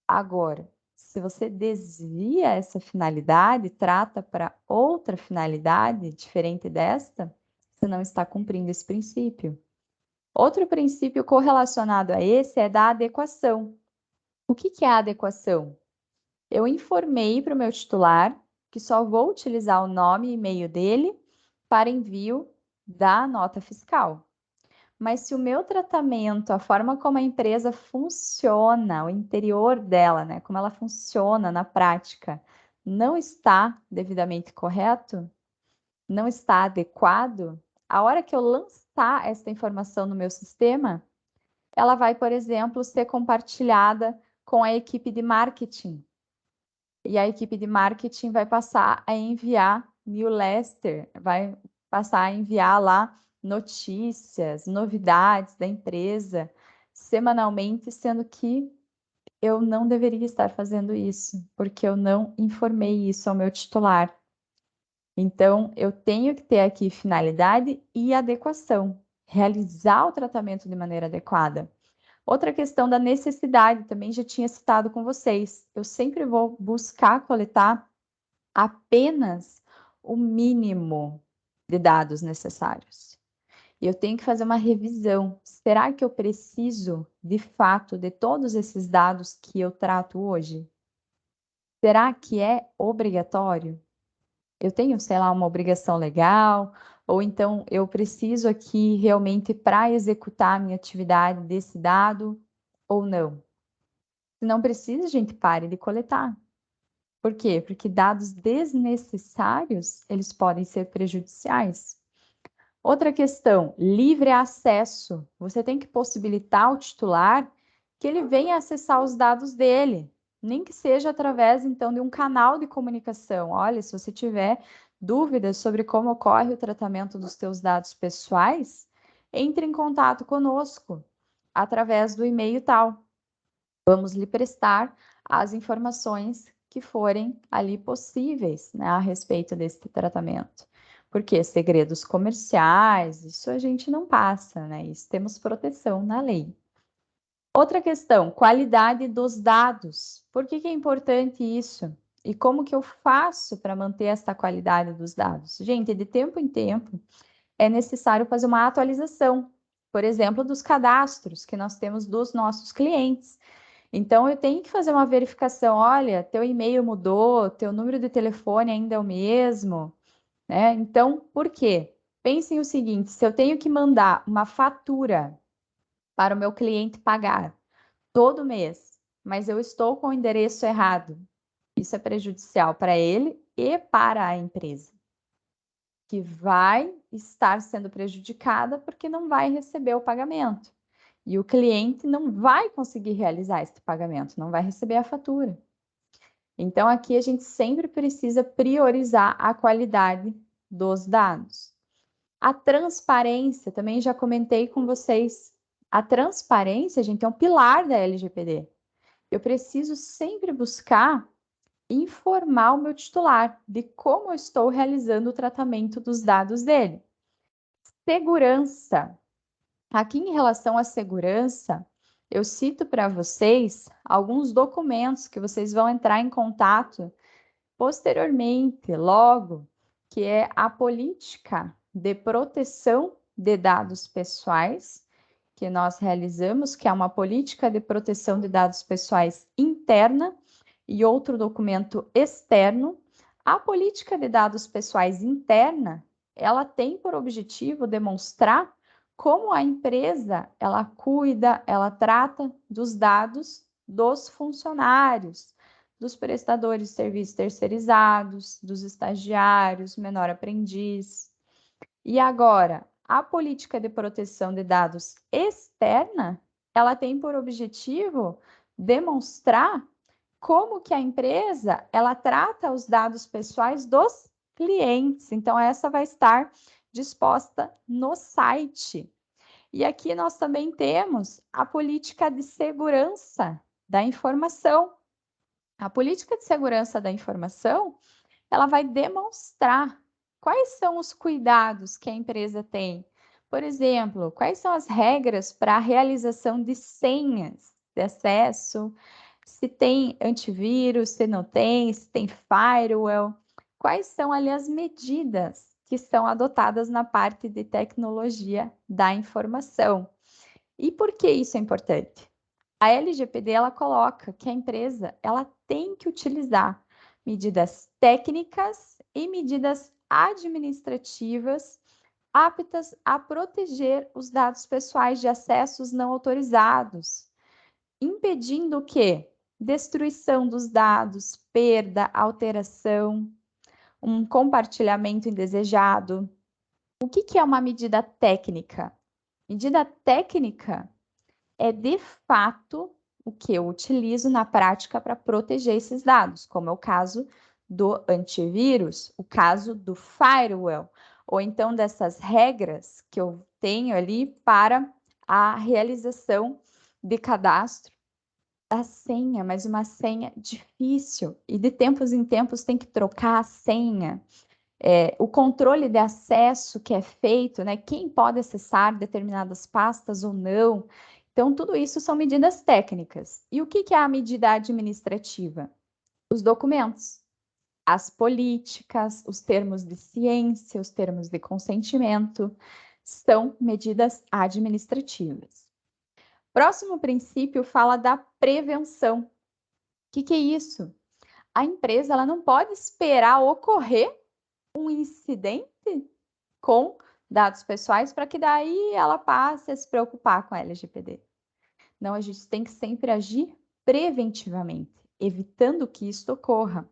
Agora, se você desvia essa finalidade, trata para outra finalidade diferente desta, você não está cumprindo esse princípio. Outro princípio correlacionado a esse é da adequação. O que é a adequação? Eu informei para o meu titular que só vou utilizar o nome e e-mail dele para envio da nota fiscal. Mas se o meu tratamento, a forma como a empresa funciona, o interior dela, né, como ela funciona na prática, não está devidamente correto, não está adequado, a hora que eu lançar essa informação no meu sistema, ela vai, por exemplo, ser compartilhada com a equipe de marketing. E a equipe de marketing vai passar a enviar newsletter, vai passar a enviar lá notícias, novidades da empresa semanalmente, sendo que eu não deveria estar fazendo isso, porque eu não informei isso ao meu titular. Então, eu tenho que ter aqui finalidade e adequação, realizar o tratamento de maneira adequada. Outra questão da necessidade, também já tinha citado com vocês. Eu sempre vou buscar coletar apenas o mínimo de dados necessários. Eu tenho que fazer uma revisão. Será que eu preciso, de fato, de todos esses dados que eu trato hoje? Será que é obrigatório? Eu tenho, sei lá, uma obrigação legal? Ou então eu preciso aqui realmente para executar a minha atividade desse dado ou não? Se não precisa, gente, pare de coletar. Por quê? Porque dados desnecessários, eles podem ser prejudiciais. Outra questão, livre acesso. Você tem que possibilitar ao titular que ele venha acessar os dados dele, nem que seja através, então, de um canal de comunicação. Olha, se você tiver dúvidas sobre como ocorre o tratamento dos seus dados pessoais, entre em contato conosco através do e-mail tal. Vamos lhe prestar as informações que forem ali possíveis, né, a respeito desse tratamento. Porque segredos comerciais, isso a gente não passa, né? Isso temos proteção na lei. Outra questão, qualidade dos dados. Por que é importante isso? E como que eu faço para manter essa qualidade dos dados? Gente, de tempo em tempo é necessário fazer uma atualização, por exemplo, dos cadastros que nós temos dos nossos clientes. Então, eu tenho que fazer uma verificação. Olha, teu e-mail mudou, teu número de telefone ainda é o mesmo, né? Então, por quê? Pensem o seguinte: se eu tenho que mandar uma fatura para o meu cliente pagar todo mês, mas eu estou com o endereço errado, isso é prejudicial para ele e para a empresa, que vai estar sendo prejudicada porque não vai receber o pagamento. E o cliente não vai conseguir realizar esse pagamento, não vai receber a fatura. Então, aqui a gente sempre precisa priorizar a qualidade dos dados. A transparência, também já comentei com vocês. A transparência, gente, é um pilar da LGPD. Eu preciso sempre buscar informar o meu titular de como eu estou realizando o tratamento dos dados dele. Segurança. Aqui, em relação à segurança, eu cito para vocês alguns documentos que vocês vão entrar em contato posteriormente, logo, que é a política de proteção de dados pessoais, que nós realizamos, que é uma política de proteção de dados pessoais interna, e outro documento externo. A política de dados pessoais interna, ela tem por objetivo demonstrar como a empresa, ela cuida, ela trata dos dados dos funcionários, dos prestadores de serviços terceirizados, dos estagiários, menor aprendiz. E agora, a política de proteção de dados externa, ela tem por objetivo demonstrar como que a empresa, ela trata os dados pessoais dos clientes. Então, essa vai estar disposta no site. E aqui nós também temos a política de segurança da informação. A política de segurança da informação, ela vai demonstrar quais são os cuidados que a empresa tem. Por exemplo, quais são as regras para a realização de senhas de acesso, se tem antivírus, se não tem, se tem firewall, quais são ali as medidas que são adotadas na parte de tecnologia da informação. E por que isso é importante? A LGPD, ela coloca que a empresa, ela tem que utilizar medidas técnicas e medidas administrativas aptas a proteger os dados pessoais de acessos não autorizados, impedindo o quê? Destruição dos dados, perda, alteração, um compartilhamento indesejado. O que é uma medida técnica? Medida técnica é de fato o que eu utilizo na prática para proteger esses dados, como é o caso do antivírus, o caso do firewall, ou então dessas regras que eu tenho ali para a realização de cadastro da senha, mas uma senha difícil, e de tempos em tempos tem que trocar a senha. O controle de acesso que é feito, né? Quem pode acessar determinadas pastas ou não. Então, tudo isso são medidas técnicas. E o que é a medida administrativa? Os documentos, as políticas, os termos de ciência, os termos de consentimento, são medidas administrativas. Próximo princípio fala da prevenção. O que é isso? A empresa, ela não pode esperar ocorrer um incidente com dados pessoais para que daí ela passe a se preocupar com a LGPD. Não, a gente tem que sempre agir preventivamente, evitando que isso ocorra.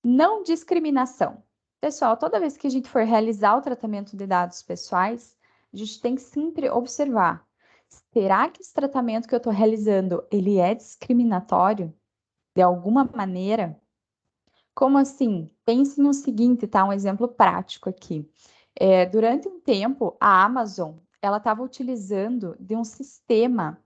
Não discriminação. Pessoal, toda vez que a gente for realizar o tratamento de dados pessoais, a gente tem que sempre observar, será que esse tratamento que eu estou realizando, ele é discriminatório de alguma maneira? Como assim? Pense no seguinte, tá? Um exemplo prático aqui. Durante um tempo, a Amazon, ela estava utilizando de um sistema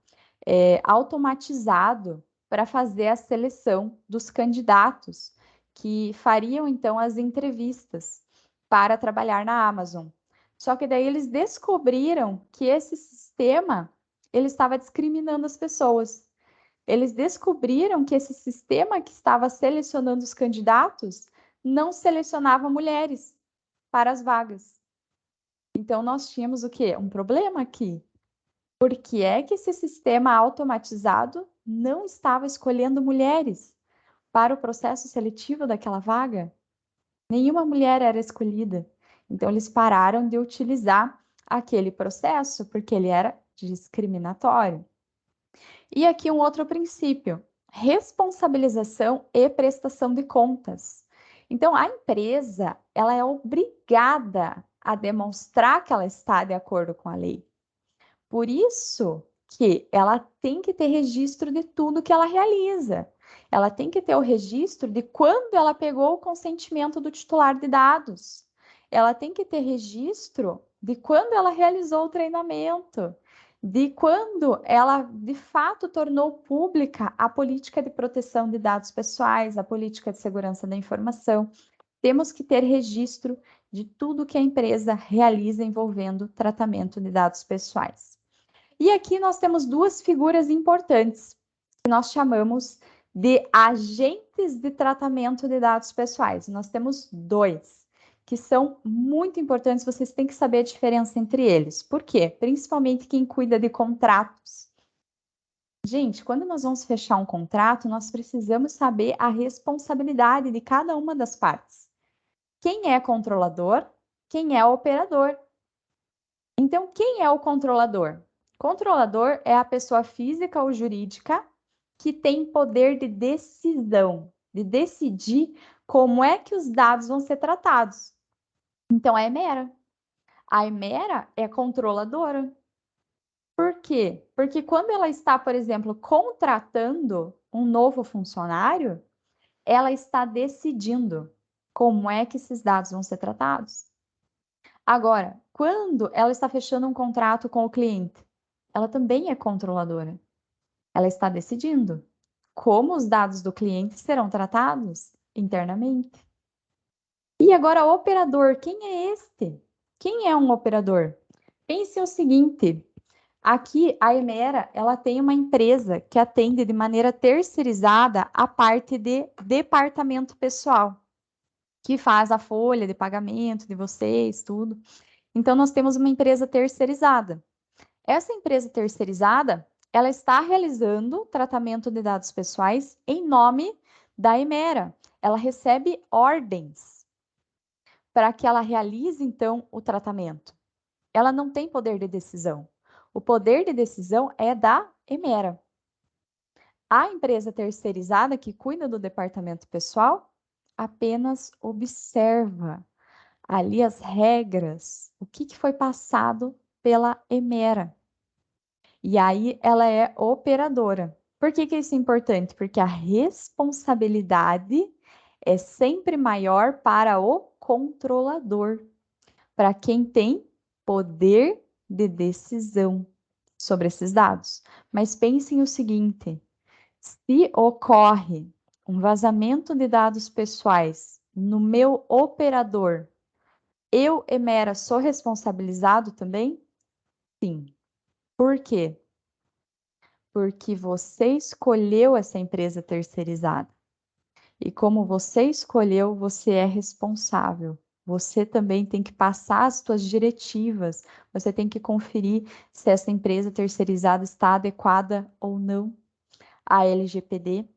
automatizado para fazer a seleção dos candidatos que fariam, então, as entrevistas para trabalhar na Amazon. Só que daí eles descobriram que esse sistema, ele estava discriminando as pessoas. Eles descobriram que esse sistema que estava selecionando os candidatos não selecionava mulheres para as vagas. Então, nós tínhamos o quê? Um problema aqui. Por que é que esse sistema automatizado não estava escolhendo mulheres para o processo seletivo daquela vaga? Nenhuma mulher era escolhida. Então, eles pararam de utilizar aquele processo porque ele era discriminatório. E aqui um outro princípio, responsabilização e prestação de contas. Então, a empresa, ela é obrigada a demonstrar que ela está de acordo com a lei. Por isso que ela tem que ter registro de tudo que ela realiza. Ela tem que ter o registro de quando ela pegou o consentimento do titular de dados. Ela tem que ter registro de quando ela realizou o treinamento, de quando ela de fato tornou pública a política de proteção de dados pessoais, a política de segurança da informação. Temos que ter registro de tudo que a empresa realiza envolvendo tratamento de dados pessoais. E aqui nós temos duas figuras importantes, que nós chamamos de agentes de tratamento de dados pessoais. Nós temos dois, que são muito importantes, vocês têm que saber a diferença entre eles. Por quê? Principalmente quem cuida de contratos. Gente, quando nós vamos fechar um contrato, nós precisamos saber a responsabilidade de cada uma das partes. Quem é controlador? Quem é operador? Então, quem é o controlador? Controlador é a pessoa física ou jurídica que tem poder de decisão, de decidir como é que os dados vão ser tratados. Então, a Emera. A Emera é controladora. Por quê? Porque quando ela está, por exemplo, contratando um novo funcionário, ela está decidindo como é que esses dados vão ser tratados. Agora, quando ela está fechando um contrato com o cliente, ela também é controladora. Ela está decidindo como os dados do cliente serão tratados internamente. E agora, operador, quem é este? Quem é um operador? Pense o seguinte, aqui a Emera, ela tem uma empresa que atende de maneira terceirizada a parte de departamento pessoal, que faz a folha de pagamento de vocês, tudo. Então, nós temos uma empresa terceirizada. Essa empresa terceirizada, ela está realizando o tratamento de dados pessoais em nome da Emera. Ela recebe ordens para que ela realize, então, o tratamento. Ela não tem poder de decisão. O poder de decisão é da Emera. A empresa terceirizada, que cuida do departamento pessoal, apenas observa ali as regras, o que foi passado pela Emera. E aí ela é operadora. Por que isso é importante? Porque a responsabilidade é sempre maior para o controlador, para quem tem poder de decisão sobre esses dados. Mas pensem o seguinte: se ocorre um vazamento de dados pessoais no meu operador, eu, Emera, sou responsabilizado também? Sim. Por quê? Porque você escolheu essa empresa terceirizada. E como você escolheu, você é responsável. Você também tem que passar as suas diretivas. Você tem que conferir se essa empresa terceirizada está adequada ou não à LGPD.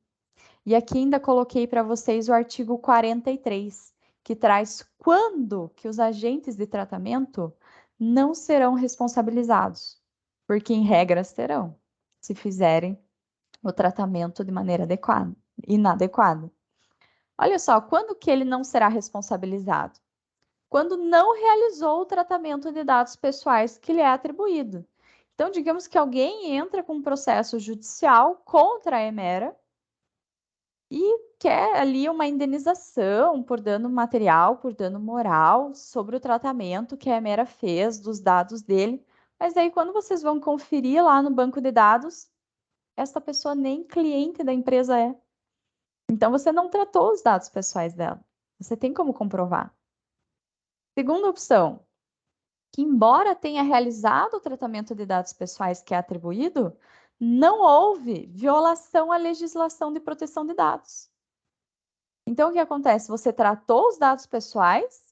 E aqui ainda coloquei para vocês o artigo 43, que traz quando que os agentes de tratamento não serão responsabilizados, porque em regra serão, se fizerem o tratamento de maneira inadequada. Olha só, quando que ele não será responsabilizado? Quando não realizou o tratamento de dados pessoais que lhe é atribuído. Então, digamos que alguém entra com um processo judicial contra a Emera e quer ali uma indenização por dano material, por dano moral, sobre o tratamento que a Emera fez dos dados dele. Mas aí, quando vocês vão conferir lá no banco de dados, essa pessoa nem cliente da empresa é. Então, você não tratou os dados pessoais dela. Você tem como comprovar. Segunda opção, que embora tenha realizado o tratamento de dados pessoais que é atribuído, não houve violação à legislação de proteção de dados. Então, o que acontece? Você tratou os dados pessoais,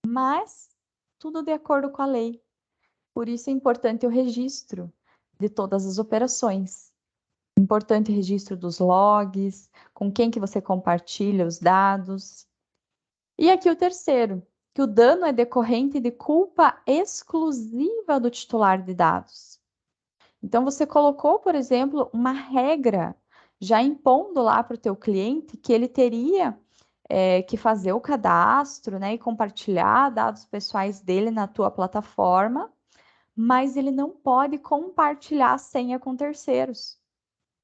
mas tudo de acordo com a lei. Por isso é importante o registro de todas as operações. Importante o registro dos logs, com quem que você compartilha os dados. E aqui o terceiro, que o dano é decorrente de culpa exclusiva do titular de dados. Então, você colocou, por exemplo, uma regra, já impondo lá para o teu cliente que ele teria que fazer o cadastro, né, e compartilhar dados pessoais dele na tua plataforma, mas ele não pode compartilhar a senha com terceiros.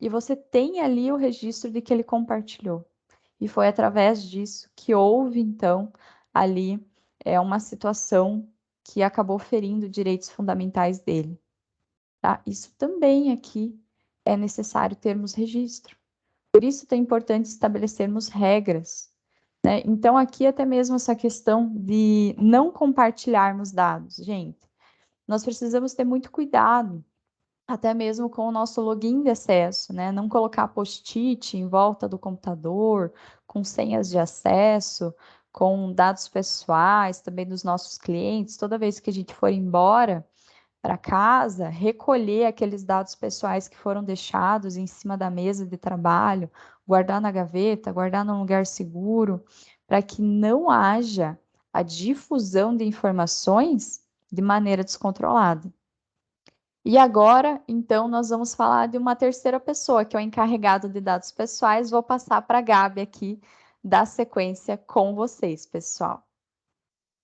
E você tem ali o registro de que ele compartilhou. E foi através disso que houve, então, ali uma situação que acabou ferindo direitos fundamentais dele, tá? Isso também aqui é necessário termos registro. Por isso é importante estabelecermos regras, né? Então, aqui até mesmo essa questão de não compartilharmos dados. Gente, nós precisamos ter muito cuidado, até mesmo com o nosso login de acesso, né? Não colocar post-it em volta do computador, com senhas de acesso, com dados pessoais também dos nossos clientes. Toda vez que a gente for embora para casa, recolher aqueles dados pessoais que foram deixados em cima da mesa de trabalho, guardar na gaveta, guardar num lugar seguro, para que não haja a difusão de informações de maneira descontrolada. E agora, então, nós vamos falar de uma terceira pessoa, que é o encarregado de dados pessoais. Vou passar para a Gabi aqui, dar sequência com vocês, pessoal.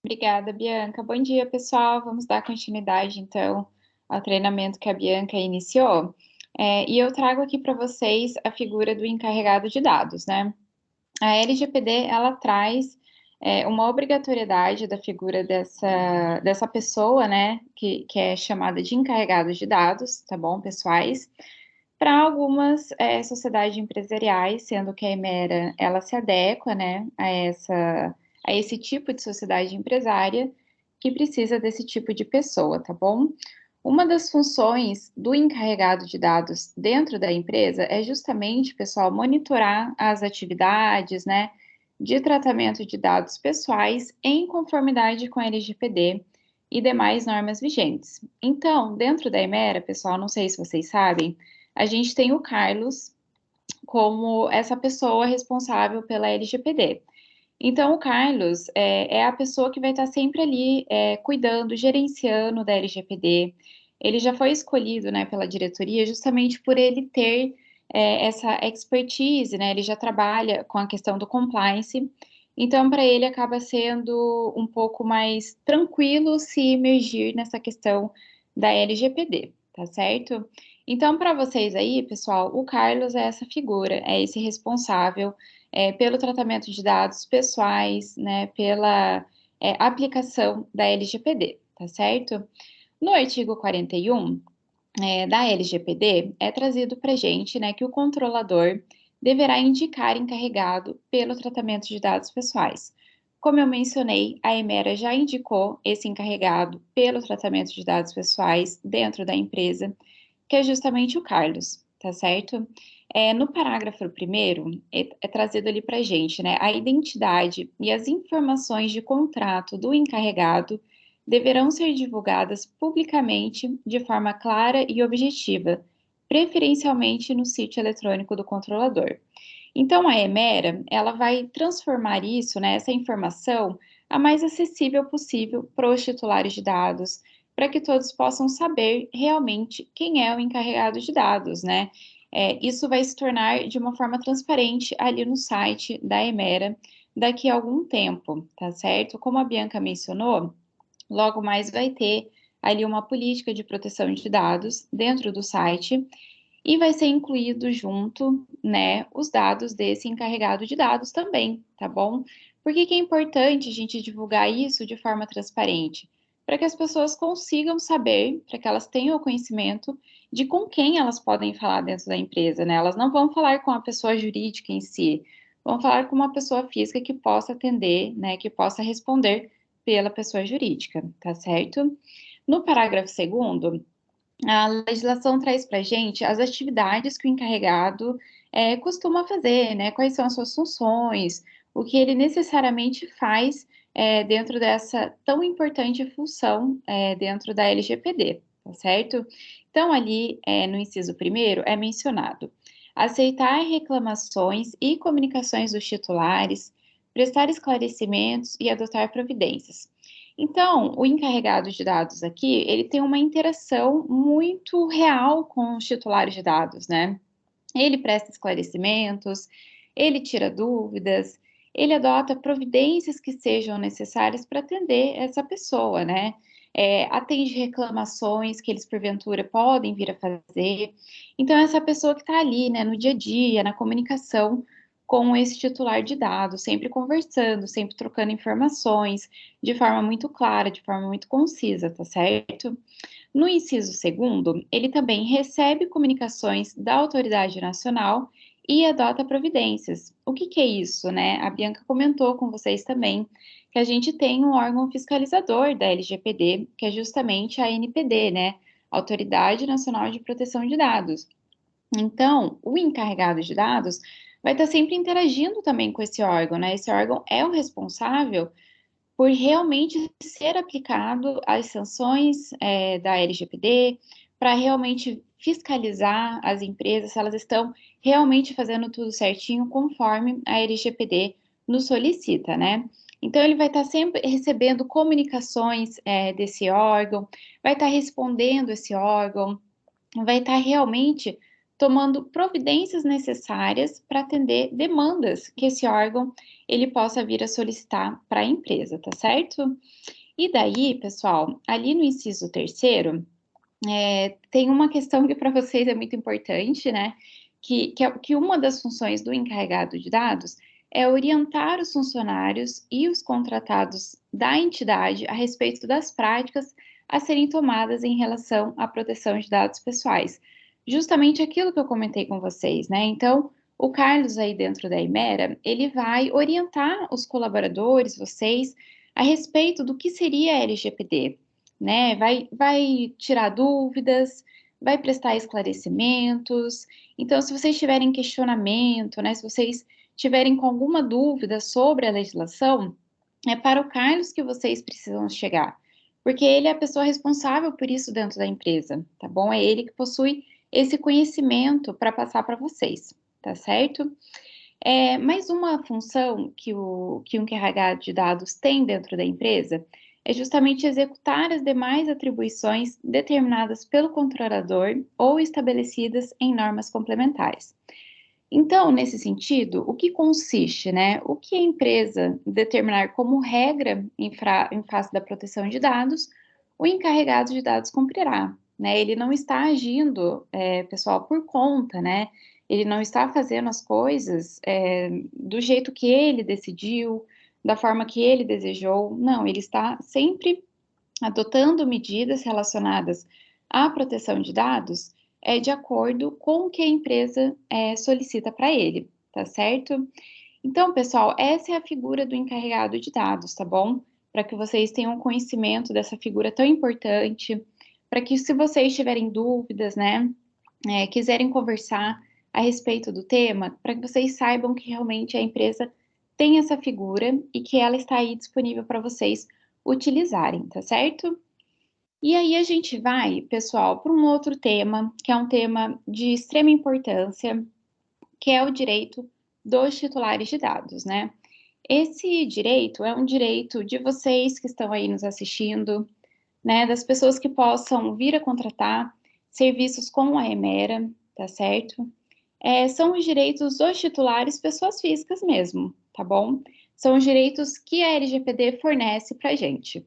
Obrigada, Bianca. Bom dia, pessoal. Vamos dar continuidade, então, ao treinamento que a Bianca iniciou. E eu trago aqui para vocês a figura do encarregado de dados, né? A LGPD, ela traz uma obrigatoriedade da figura dessa pessoa, né, que é chamada de encarregado de dados, tá bom, pessoais, para algumas sociedades empresariais, sendo que a Emera, ela se adequa, né, a esse tipo de sociedade empresária que precisa desse tipo de pessoa, tá bom? Uma das funções do encarregado de dados dentro da empresa é justamente, pessoal, monitorar as atividades, né, de tratamento de dados pessoais em conformidade com a LGPD e demais normas vigentes. Então, dentro da Emera, pessoal, não sei se vocês sabem, a gente tem o Carlos como essa pessoa responsável pela LGPD. Então, o Carlos é a pessoa que vai estar sempre ali cuidando, gerenciando da LGPD. Ele já foi escolhido, né, pela diretoria justamente por ele ter essa expertise, né? Ele já trabalha com a questão do compliance. Então, para ele acaba sendo um pouco mais tranquilo se imergir nessa questão da LGPD, tá certo? Então, para vocês aí, pessoal, o Carlos é essa figura, é esse responsável pelo tratamento de dados pessoais, né, pela aplicação da LGPD, tá certo? No artigo 41 da LGPD, é trazido para a gente, né, que o controlador deverá indicar encarregado pelo tratamento de dados pessoais. Como eu mencionei, a Emera já indicou esse encarregado pelo tratamento de dados pessoais dentro da empresa, que é justamente o Carlos, tá certo? No parágrafo primeiro, é trazido ali para a gente, né? A identidade e as informações de contrato do encarregado deverão ser divulgadas publicamente de forma clara e objetiva, preferencialmente no sítio eletrônico do controlador. Então, a Emera, ela vai transformar isso, né, essa informação, a mais acessível possível para os titulares de dados, para que todos possam saber realmente quem é o encarregado de dados, né? Isso vai se tornar de uma forma transparente ali no site da Emera daqui a algum tempo, tá certo? Como a Bianca mencionou, logo mais vai ter ali uma política de proteção de dados dentro do site e vai ser incluído junto, né, os dados desse encarregado de dados também, tá bom? Por que que é importante a gente divulgar isso de forma transparente? Para que as pessoas consigam saber, para que elas tenham o conhecimento de com quem elas podem falar dentro da empresa, né? Elas não vão falar com a pessoa jurídica em si, vão falar com uma pessoa física que possa atender, né, que possa responder pela pessoa jurídica, tá certo? No parágrafo 2º, a legislação traz para a gente as atividades que o encarregado costuma fazer, né? Quais são as suas funções, o que ele necessariamente faz dentro dessa tão importante função dentro da LGPD, tá certo? Então, ali no inciso primeiro é mencionado aceitar reclamações e comunicações dos titulares, prestar esclarecimentos e adotar providências. Então, o encarregado de dados aqui, ele tem uma interação muito real com os titulares de dados, né? Ele presta esclarecimentos, ele tira dúvidas, ele adota providências que sejam necessárias para atender essa pessoa, né? Atende reclamações que eles, porventura, podem vir a fazer. Então, essa pessoa que está ali, né, no dia a dia, na comunicação com esse titular de dados, sempre conversando, sempre trocando informações, de forma muito clara, de forma muito concisa, tá certo? No inciso segundo, ele também recebe comunicações da autoridade nacional e adota providências. O que é isso, né? A Bianca comentou com vocês também que a gente tem um órgão fiscalizador da LGPD, que é justamente a ANPD, né? Autoridade Nacional de Proteção de Dados. Então, o encarregado de dados vai estar sempre interagindo também com esse órgão, né? Esse órgão é o responsável por realmente ser aplicado as sanções da LGPD, para realmente fiscalizar as empresas se elas estão realmente fazendo tudo certinho conforme a LGPD nos solicita, né? Então, ele vai estar sempre recebendo comunicações desse órgão, vai estar respondendo esse órgão, vai estar realmente tomando providências necessárias para atender demandas que esse órgão ele possa vir a solicitar para a empresa, tá certo? E daí, pessoal, ali no inciso terceiro, tem uma questão que para vocês é muito importante, né? Que uma das funções do encarregado de dados é orientar os funcionários e os contratados da entidade a respeito das práticas a serem tomadas em relação à proteção de dados pessoais. Justamente aquilo que eu comentei com vocês, né? Então, o Carlos aí dentro da Imera, ele vai orientar os colaboradores, vocês, a respeito do que seria a LGPD, né? Vai tirar dúvidas, vai prestar esclarecimentos. Então, se vocês tiverem questionamento, né? Se vocês tiverem com alguma dúvida sobre a legislação, é para o Carlos que vocês precisam chegar, porque ele é a pessoa responsável por isso dentro da empresa, tá bom? É ele que possui esse conhecimento para passar para vocês, tá certo? Mais uma função que o encarregado de dados tem dentro da empresa é justamente executar as demais atribuições determinadas pelo controlador ou estabelecidas em normas complementares. Então, nesse sentido, o que consiste, né? O que a empresa determinar como regra em face da proteção de dados, o encarregado de dados cumprirá, né? Ele não está agindo, pessoal, por conta, né? Ele não está fazendo as coisas do jeito que ele decidiu, da forma que ele desejou. Não, ele está sempre adotando medidas relacionadas à proteção de dados de acordo com o que a empresa solicita para ele, tá certo? Então, pessoal, essa é a figura do encarregado de dados, tá bom? Para que vocês tenham conhecimento dessa figura tão importante, para que se vocês tiverem dúvidas, né, quiserem conversar a respeito do tema, para que vocês saibam que realmente a empresa tem essa figura e que ela está aí disponível para vocês utilizarem, tá certo? E aí a gente vai, pessoal, para um outro tema, que é um tema de extrema importância, que é o direito dos titulares de dados, né? Esse direito é um direito de vocês que estão aí nos assistindo, né? Das pessoas que possam vir a contratar serviços com a Emera, tá certo? São os direitos dos titulares, pessoas físicas mesmo, tá bom? São os direitos que a LGPD fornece para a gente,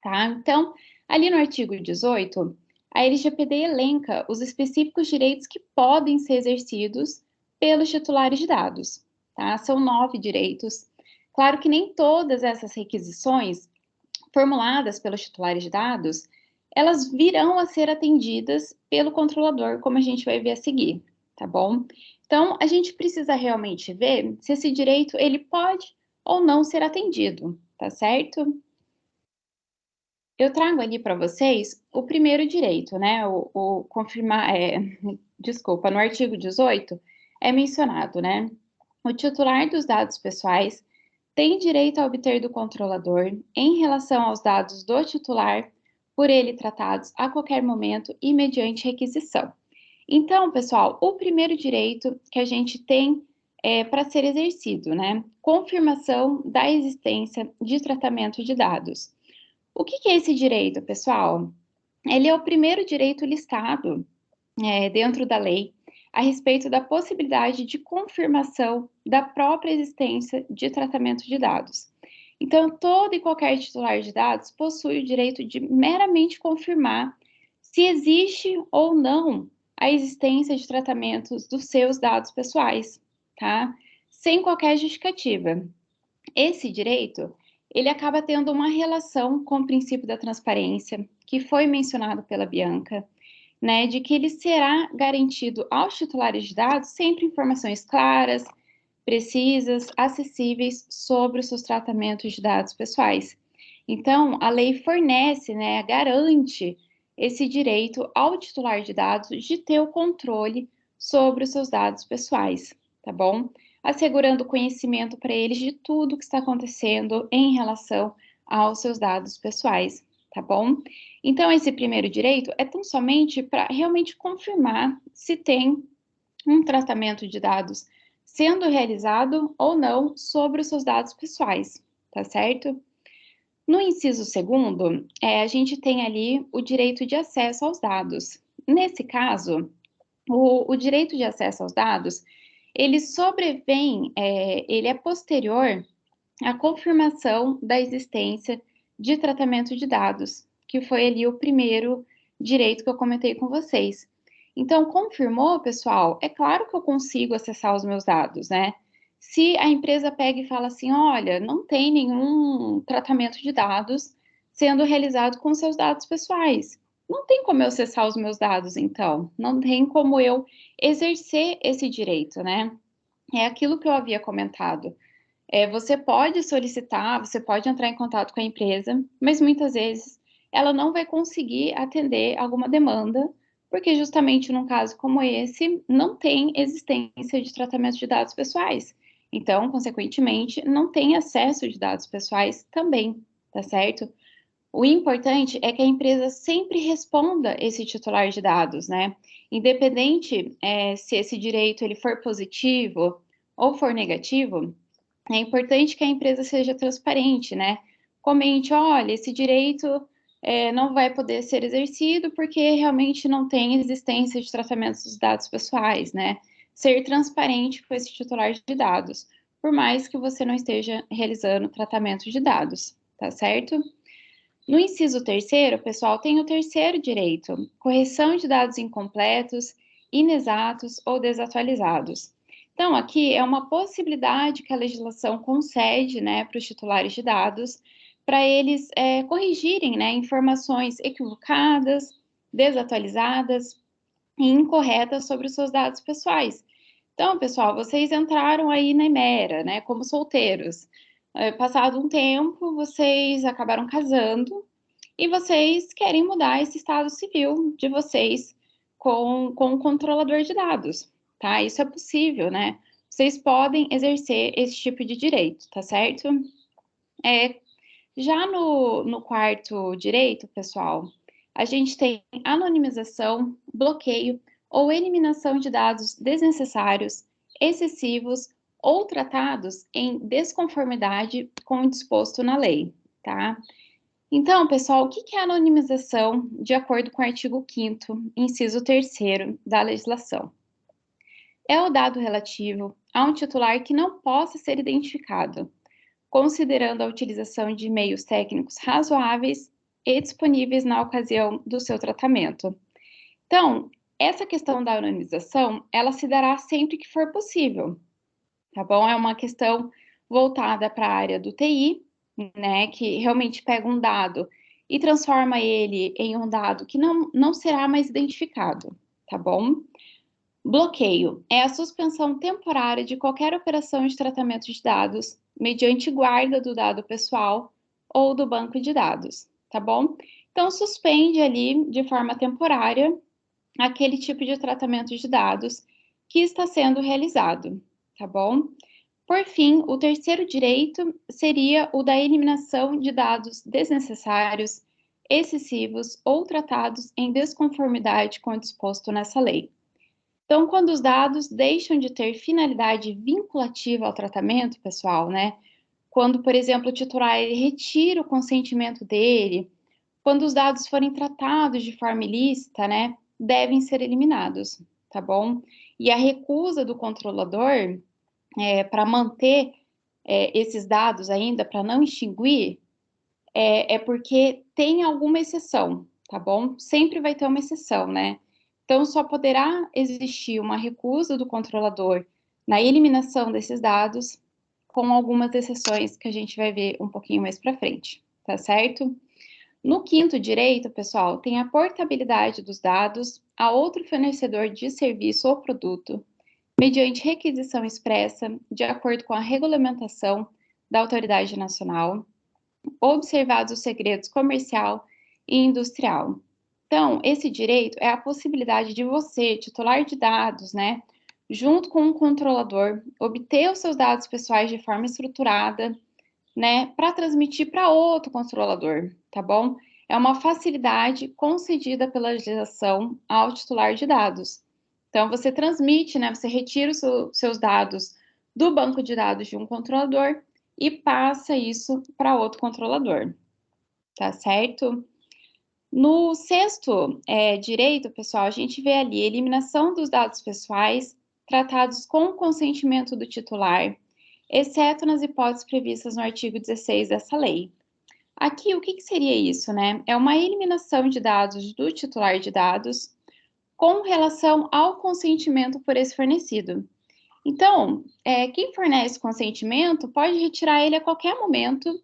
tá? Então, ali no artigo 18, a LGPD elenca os específicos direitos que podem ser exercidos pelos titulares de dados, tá? São 9 direitos. Claro que nem todas essas requisições formuladas pelos titulares de dados, elas virão a ser atendidas pelo controlador, como a gente vai ver a seguir, tá bom? Então, a gente precisa realmente ver se esse direito ele pode ou não ser atendido, tá certo? Eu trago ali para vocês o primeiro direito, né? O confirmar, desculpa, no artigo 18 é mencionado, né? O titular dos dados pessoais tem direito a obter do controlador, em relação aos dados do titular, por ele tratados a qualquer momento e mediante requisição. Então, pessoal, o primeiro direito que a gente tem para ser exercido, né? Confirmação da existência de tratamento de dados. O que é esse direito, pessoal? Ele é o primeiro direito listado dentro da lei a respeito da possibilidade de confirmação da própria existência de tratamento de dados. Então, todo e qualquer titular de dados possui o direito de meramente confirmar se existe ou não a existência de tratamentos dos seus dados pessoais, tá? sem qualquer justificativa. Esse direito, ele acaba tendo uma relação com o princípio da transparência, que foi mencionado pela Bianca, né, de que ele será garantido aos titulares de dados sempre informações claras, precisas, acessíveis sobre os seus tratamentos de dados pessoais. Então, a lei fornece, né, garante esse direito ao titular de dados de ter o controle sobre os seus dados pessoais, tá bom? Assegurando conhecimento para eles de tudo que está acontecendo em relação aos seus dados pessoais, tá bom? Então, esse primeiro direito é tão somente para realmente confirmar se tem um tratamento de dados sendo realizado ou não sobre os seus dados pessoais, tá certo? No inciso segundo, a gente tem ali o direito de acesso aos dados. Nesse caso, o direito de acesso aos dados, ele sobrevém, ele é posterior à confirmação da existência de tratamento de dados, que foi ali o primeiro direito que eu comentei com vocês. Então, confirmou, pessoal, é claro que eu consigo acessar os meus dados, né? Se a empresa pega e fala assim, olha, não tem nenhum tratamento de dados sendo realizado com seus dados pessoais. Não tem como eu acessar os meus dados, então. Não tem como eu exercer esse direito, né? É aquilo que eu havia comentado. Você pode solicitar, você pode entrar em contato com a empresa, mas muitas vezes ela não vai conseguir atender alguma demanda, porque justamente num caso como esse, não tem existência de tratamento de dados pessoais. Então, consequentemente, não tem acesso de dados pessoais também, tá certo? O importante é que a empresa sempre responda esse titular de dados, né? Independente se esse direito ele for positivo ou for negativo, é importante que a empresa seja transparente, né? Comente, olha, esse direito não vai poder ser exercido porque realmente não tem existência de tratamento dos dados pessoais, né? Ser transparente com esse titular de dados, por mais que você não esteja realizando tratamento de dados, tá certo? No inciso terceiro, pessoal, tem o terceiro direito, correção de dados incompletos, inexatos ou desatualizados. Então, aqui é uma possibilidade que a legislação concede, né, para os titulares de dados, para eles corrigirem, né, informações equivocadas, desatualizadas e incorretas sobre os seus dados pessoais. Então, pessoal, vocês entraram aí na Emera, né, como solteiros. Passado um tempo, vocês acabaram casando e vocês querem mudar esse estado civil de vocês com o controlador de dados, tá? Isso é possível, né? Vocês podem exercer esse tipo de direito, tá certo? Já no quarto direito, pessoal, a gente tem anonimização, bloqueio ou eliminação de dados desnecessários, excessivos ou tratados em desconformidade com o disposto na lei, tá? Então, pessoal, o que é anonimização de acordo com o artigo 5º, inciso 3º da legislação? É o dado relativo a um titular que não possa ser identificado, considerando a utilização de meios técnicos razoáveis e disponíveis na ocasião do seu tratamento. Então, essa questão da anonimização, ela se dará sempre que for possível, tá bom? É uma questão voltada para a área do TI, né, que realmente pega um dado e transforma ele em um dado que não será mais identificado, tá bom? Bloqueio é a suspensão temporária de qualquer operação de tratamento de dados mediante guarda do dado pessoal ou do banco de dados, tá bom? Então, suspende ali de forma temporária aquele tipo de tratamento de dados que está sendo realizado, tá bom? Por fim, o terceiro direito seria o da eliminação de dados desnecessários, excessivos ou tratados em desconformidade com o disposto nessa lei. Então, quando os dados deixam de ter finalidade vinculativa ao tratamento, pessoal, né? Quando, por exemplo, o titular retira o consentimento dele, quando os dados forem tratados de forma ilícita, né, devem ser eliminados, tá bom? E a recusa do controlador para manter esses dados ainda, para não extinguir, é porque tem alguma exceção, tá bom? Sempre vai ter uma exceção, né? Então, só poderá existir uma recusa do controlador na eliminação desses dados, com algumas exceções que a gente vai ver um pouquinho mais para frente, tá certo? No quinto direito, pessoal, tem a portabilidade dos dados a outro fornecedor de serviço ou produto, mediante requisição expressa, de acordo com a regulamentação da autoridade nacional, observados os segredos comercial e industrial. Então, esse direito é a possibilidade de você, titular de dados, né, junto com um controlador, obter os seus dados pessoais de forma estruturada, né, para transmitir para outro controlador, tá bom? É uma facilidade concedida pela legislação ao titular de dados. Então, você transmite, né, você retira os seus dados do banco de dados de um controlador e passa isso para outro controlador, tá certo? No sexto direito, pessoal, a gente vê ali eliminação dos dados pessoais tratados com o consentimento do titular, exceto nas hipóteses previstas no artigo 16 dessa lei. Aqui, o que seria isso, né? É uma eliminação de dados do titular de dados com relação ao consentimento por esse fornecido. Então, quem fornece consentimento pode retirar ele a qualquer momento,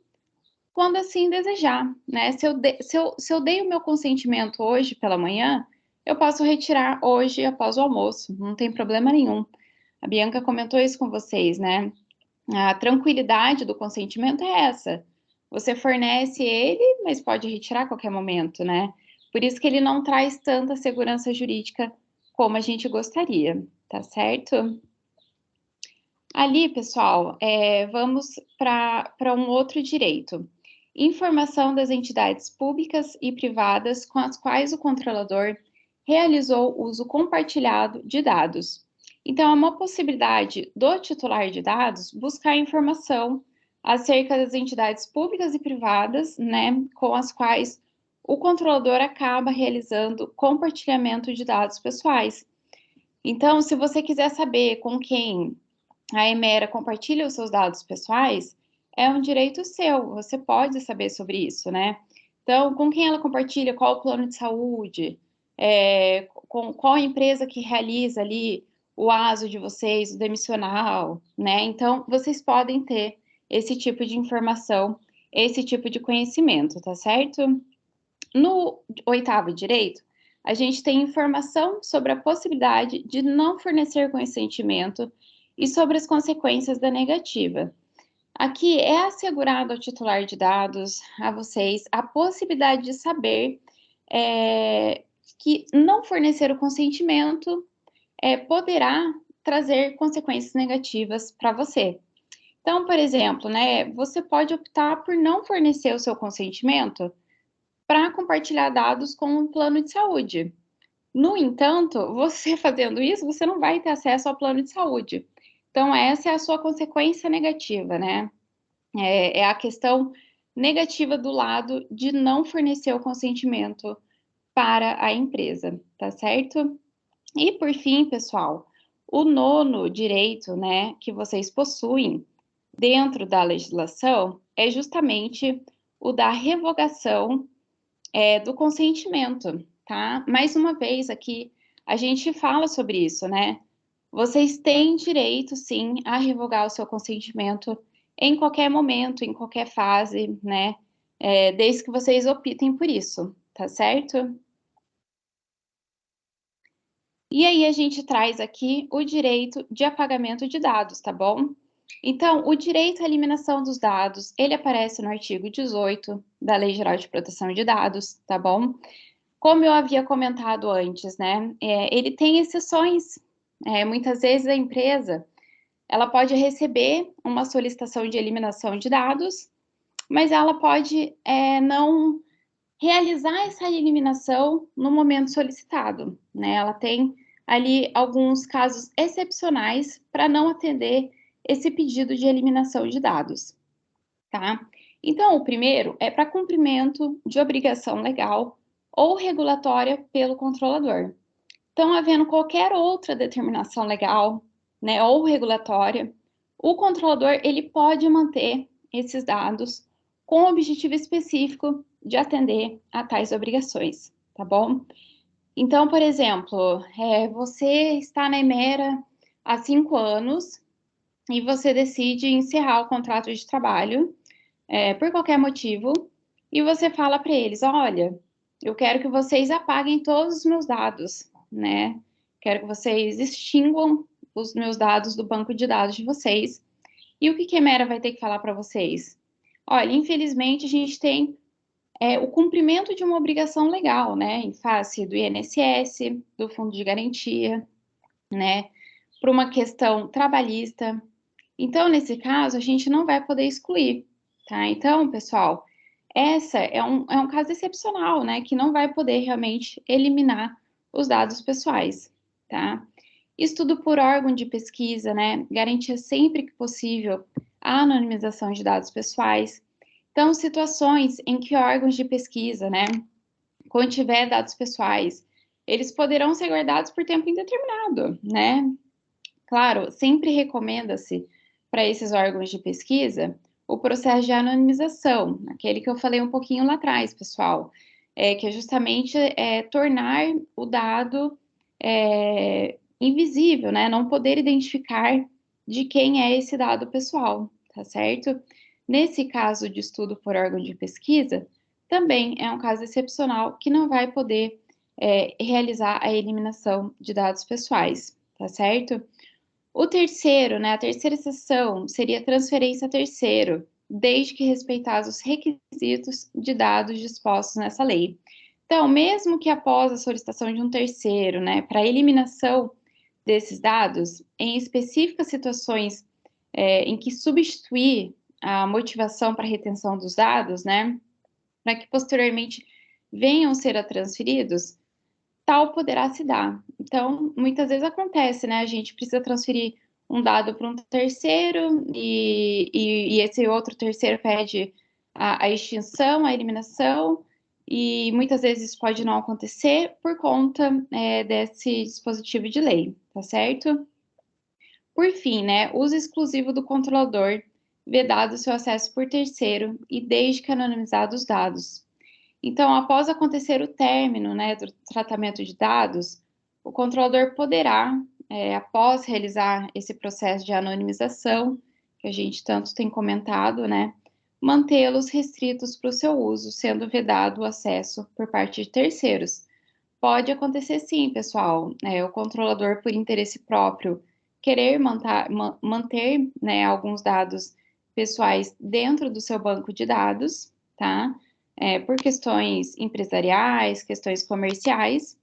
quando assim desejar, né? Se eu dei o meu consentimento hoje pela manhã, eu posso retirar hoje após o almoço, não tem problema nenhum. A Bianca comentou isso com vocês, né? A tranquilidade do consentimento é essa. Você fornece ele, mas pode retirar a qualquer momento, né? Por isso que ele não traz tanta segurança jurídica como a gente gostaria, tá certo? Ali, pessoal, vamos para um outro direito. Informação das entidades públicas e privadas com as quais o controlador realizou uso compartilhado de dados. Então, é uma possibilidade do titular de dados buscar informação acerca das entidades públicas e privadas, né, com as quais o controlador acaba realizando compartilhamento de dados pessoais. Então, se você quiser saber com quem a Emera compartilha os seus dados pessoais, é um direito seu, você pode saber sobre isso, né? Então, com quem ela compartilha, qual o plano de saúde, com qual empresa que realiza ali o ASO de vocês, o demissional, né? Então, vocês podem ter esse tipo de informação, esse tipo de conhecimento, tá certo? No oitavo direito, a gente tem informação sobre a possibilidade de não fornecer consentimento e sobre as consequências da negativa. Aqui é assegurado ao titular de dados, a vocês, a possibilidade de saber que não fornecer o consentimento poderá trazer consequências negativas para você. Então, por exemplo, né, você pode optar por não fornecer o seu consentimento para compartilhar dados com um plano de saúde. No entanto, você fazendo isso, você não vai ter acesso ao plano de saúde. Então, essa é a sua consequência negativa, né? É a questão negativa do lado de não fornecer o consentimento para a empresa, tá certo? E, por fim, pessoal, o nono direito, né, que vocês possuem dentro da legislação é justamente o da revogação do consentimento, tá? Mais uma vez aqui, a gente fala sobre isso, né? Vocês têm direito, sim, a revogar o seu consentimento em qualquer momento, em qualquer fase, né? Desde que vocês optem por isso, tá certo? E aí a gente traz aqui o direito de apagamento de dados, tá bom? Então, o direito à eliminação dos dados, ele aparece no artigo 18 da Lei Geral de Proteção de Dados, tá bom? Como eu havia comentado antes, né, ele tem exceções. Muitas vezes a empresa, ela pode receber uma solicitação de eliminação de dados, mas ela pode não realizar essa eliminação no momento solicitado, né? Ela tem ali alguns casos excepcionais para não atender esse pedido de eliminação de dados, tá? Então, o primeiro é para cumprimento de obrigação legal ou regulatória pelo controlador. Então, havendo qualquer outra determinação legal, né, ou regulatória, o controlador ele pode manter esses dados com o objetivo específico de atender a tais obrigações, tá bom? Então, por exemplo, você está na Emera, há 5 anos e você decide encerrar o contrato de trabalho por qualquer motivo e você fala para eles, olha, eu quero que vocês apaguem todos os meus dados, né? Quero que vocês extinguam os meus dados do banco de dados de vocês. E o que a Emera vai ter que falar para vocês? Olha, infelizmente a gente tem o cumprimento de uma obrigação legal, né? Em face do INSS, do Fundo de Garantia, né? Por uma questão trabalhista. Então, nesse caso, a gente não vai poder excluir, tá? Então, pessoal, essa é um caso excepcional, né? Que não vai poder realmente eliminar os dados pessoais, tá? Estudo por órgão de pesquisa, né? Garantia sempre que possível a anonimização de dados pessoais. Então, situações em que órgãos de pesquisa, né, contiver dados pessoais, eles poderão ser guardados por tempo indeterminado, né? Claro, sempre recomenda-se para esses órgãos de pesquisa o processo de anonimização, aquele que eu falei um pouquinho lá atrás, pessoal, que é justamente tornar o dado invisível, né? Não poder identificar de quem é esse dado pessoal, tá certo? Nesse caso de estudo por órgão de pesquisa, também é um caso excepcional que não vai poder realizar a eliminação de dados pessoais, tá certo? O terceiro, né, a terceira exceção seria transferência a terceiro, desde que respeitados os requisitos de dados dispostos nessa lei. Então, mesmo que após a solicitação de um terceiro, né, para eliminação desses dados, em específicas situações em que substituir a motivação para retenção dos dados, né, para que posteriormente venham ser transferidos, tal poderá se dar. Então, muitas vezes acontece, né? A gente precisa transferir um dado para um terceiro e esse outro terceiro pede a extinção, a eliminação, e muitas vezes isso pode não acontecer por conta desse dispositivo de lei, tá certo? Por fim, né, uso exclusivo do controlador, vedado seu acesso por terceiro e desde que anonimizados os dados. Então, após acontecer o término, né, do tratamento de dados, o controlador poderá, após realizar esse processo de anonimização, que a gente tanto tem comentado, né, mantê-los restritos para o seu uso, sendo vedado o acesso por parte de terceiros. Pode acontecer sim, pessoal, o controlador, por interesse próprio, querer manter, né, alguns dados pessoais dentro do seu banco de dados, tá? Por questões empresariais, questões comerciais,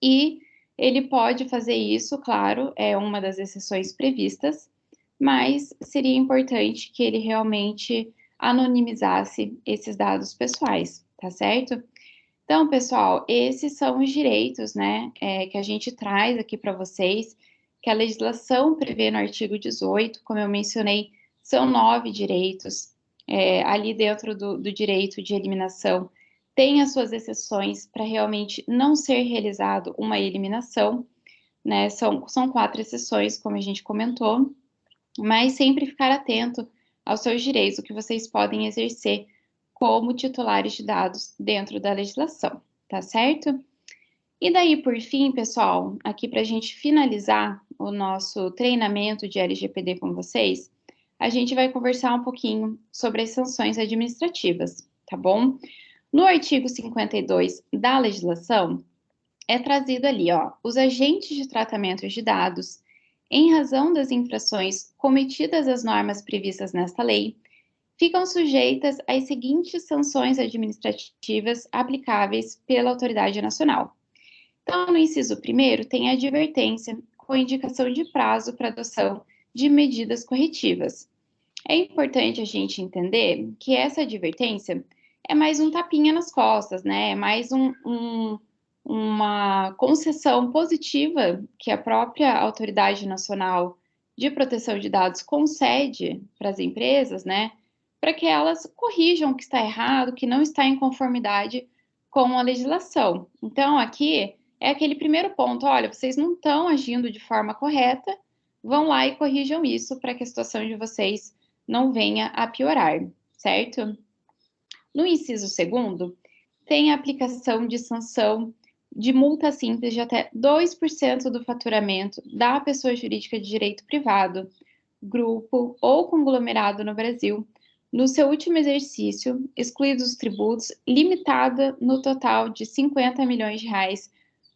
e ele pode fazer isso, claro, é uma das exceções previstas, mas seria importante que ele realmente anonimizasse esses dados pessoais, tá certo? Então, pessoal, esses são os direitos, né, que a gente traz aqui para vocês, que a legislação prevê no artigo 18, como eu mencionei, são 9 direitos. Ali dentro do direito de eliminação, tem as suas exceções para realmente não ser realizado uma eliminação, né, são 4 exceções, como a gente comentou, mas sempre ficar atento aos seus direitos, o que vocês podem exercer como titulares de dados dentro da legislação, tá certo? E daí, por fim, pessoal, aqui para a gente finalizar o nosso treinamento de LGPD com vocês, a gente vai conversar um pouquinho sobre as sanções administrativas, tá bom? No artigo 52 da legislação, é trazido ali, ó, os agentes de tratamento de dados, em razão das infrações cometidas às normas previstas nesta lei, ficam sujeitas às seguintes sanções administrativas aplicáveis pela autoridade nacional. Então, no inciso 1º, tem a advertência com indicação de prazo para adoção de medidas corretivas. É importante a gente entender que essa advertência é mais um tapinha nas costas, né? É mais uma concessão positiva que a própria Autoridade Nacional de Proteção de Dados concede para as empresas, né? Para que elas corrijam o que está errado, o que não está em conformidade com a legislação. Então, aqui é aquele primeiro ponto: olha, vocês não estão agindo de forma correta, vão lá e corrijam isso para que a situação de vocês não venha a piorar, certo? No inciso 2º, tem a aplicação de sanção de multa simples de até 2% do faturamento da pessoa jurídica de direito privado, grupo ou conglomerado no Brasil, no seu último exercício, excluídos os tributos, limitada no total de R$ 50 milhões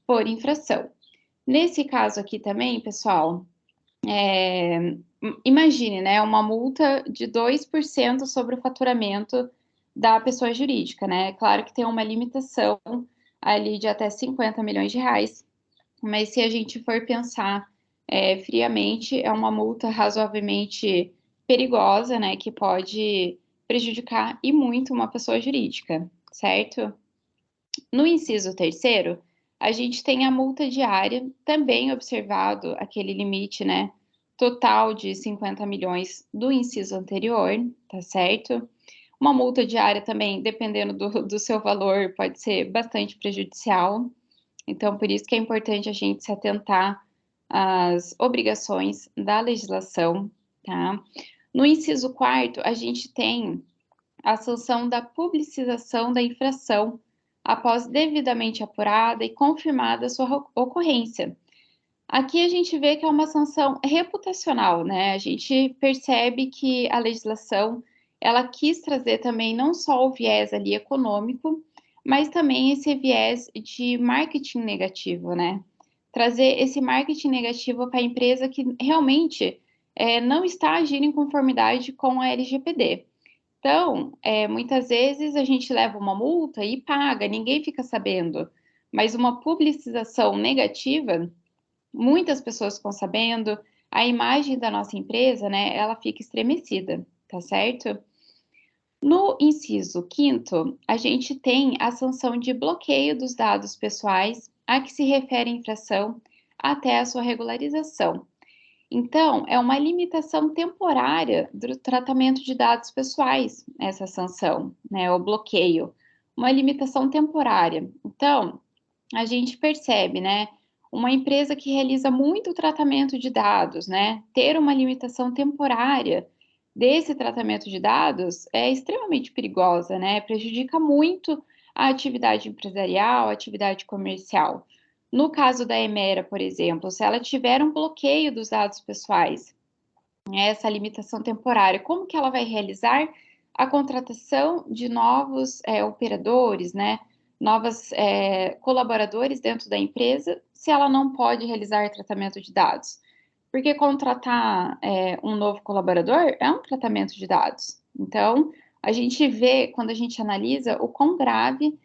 por infração. Nesse caso aqui também, pessoal, imagine, né, uma multa de 2% sobre o faturamento da pessoa jurídica, né? Claro que tem uma limitação ali de até R$ 50 milhões, mas se a gente for pensar friamente, é uma multa razoavelmente perigosa, né, que pode prejudicar e muito uma pessoa jurídica, certo? No inciso 3º, a gente tem a multa diária, também observado aquele limite, né, total de 50 milhões do inciso anterior, tá certo? Uma multa diária também, dependendo do seu valor, pode ser bastante prejudicial. Então, por isso que é importante a gente se atentar às obrigações da legislação, tá? No inciso 4º, a gente tem a sanção da publicização da infração após devidamente apurada e confirmada a sua ocorrência. Aqui a gente vê que é uma sanção reputacional, né? A gente percebe que a legislação, ela quis trazer também não só o viés ali econômico, mas também esse viés de marketing negativo, né? Trazer esse marketing negativo para a empresa que realmente não está agindo em conformidade com a LGPD. Então, muitas vezes a gente leva uma multa e paga, ninguém fica sabendo. Mas uma publicização negativa, muitas pessoas ficam sabendo, a imagem da nossa empresa, né, ela fica estremecida, tá certo? No inciso 5º, a gente tem a sanção de bloqueio dos dados pessoais a que se refere a infração até a sua regularização. Então, é uma limitação temporária do tratamento de dados pessoais, essa sanção, né, o bloqueio, uma limitação temporária. Então, a gente percebe, né, uma empresa que realiza muito tratamento de dados, né, ter uma limitação temporária desse tratamento de dados é extremamente perigosa, né, prejudica muito a atividade empresarial, a atividade comercial. No caso da Emera, por exemplo, se ela tiver um bloqueio dos dados pessoais, essa limitação temporária, como que ela vai realizar a contratação de novos operadores, né? Novos colaboradores dentro da empresa, se ela não pode realizar tratamento de dados? Porque contratar um novo colaborador é um tratamento de dados. Então, a gente vê, quando a gente analisa, o quão grave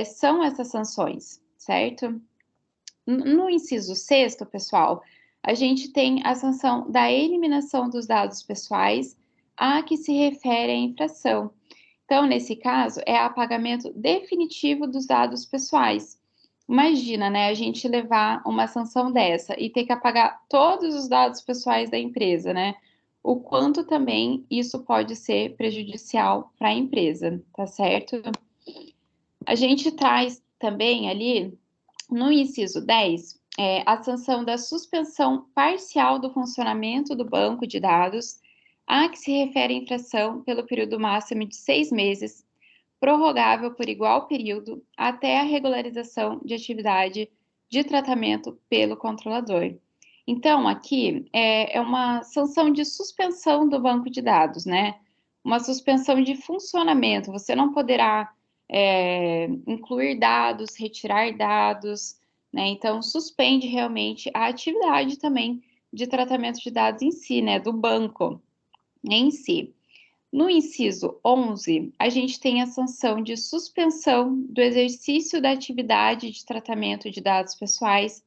são essas sanções, certo? No inciso 6º, pessoal, a gente tem a sanção da eliminação dos dados pessoais a que se refere a infração. Então, nesse caso, é apagamento definitivo dos dados pessoais. Imagina, né, a gente levar uma sanção dessa e ter que apagar todos os dados pessoais da empresa, né? O quanto também isso pode ser prejudicial para a empresa, tá certo? A gente traz também ali no inciso 10, a sanção da suspensão parcial do funcionamento do banco de dados, a que se refere a infração pelo período máximo de 6 meses, prorrogável por igual período até a regularização de atividade de tratamento pelo controlador. Então, aqui é uma sanção de suspensão do banco de dados, né? Uma suspensão de funcionamento. Você não poderá incluir dados, retirar dados, né? Então, suspende realmente a atividade também de tratamento de dados em si, né? Do banco em si. No inciso 11, a gente tem a sanção de suspensão do exercício da atividade de tratamento de dados pessoais,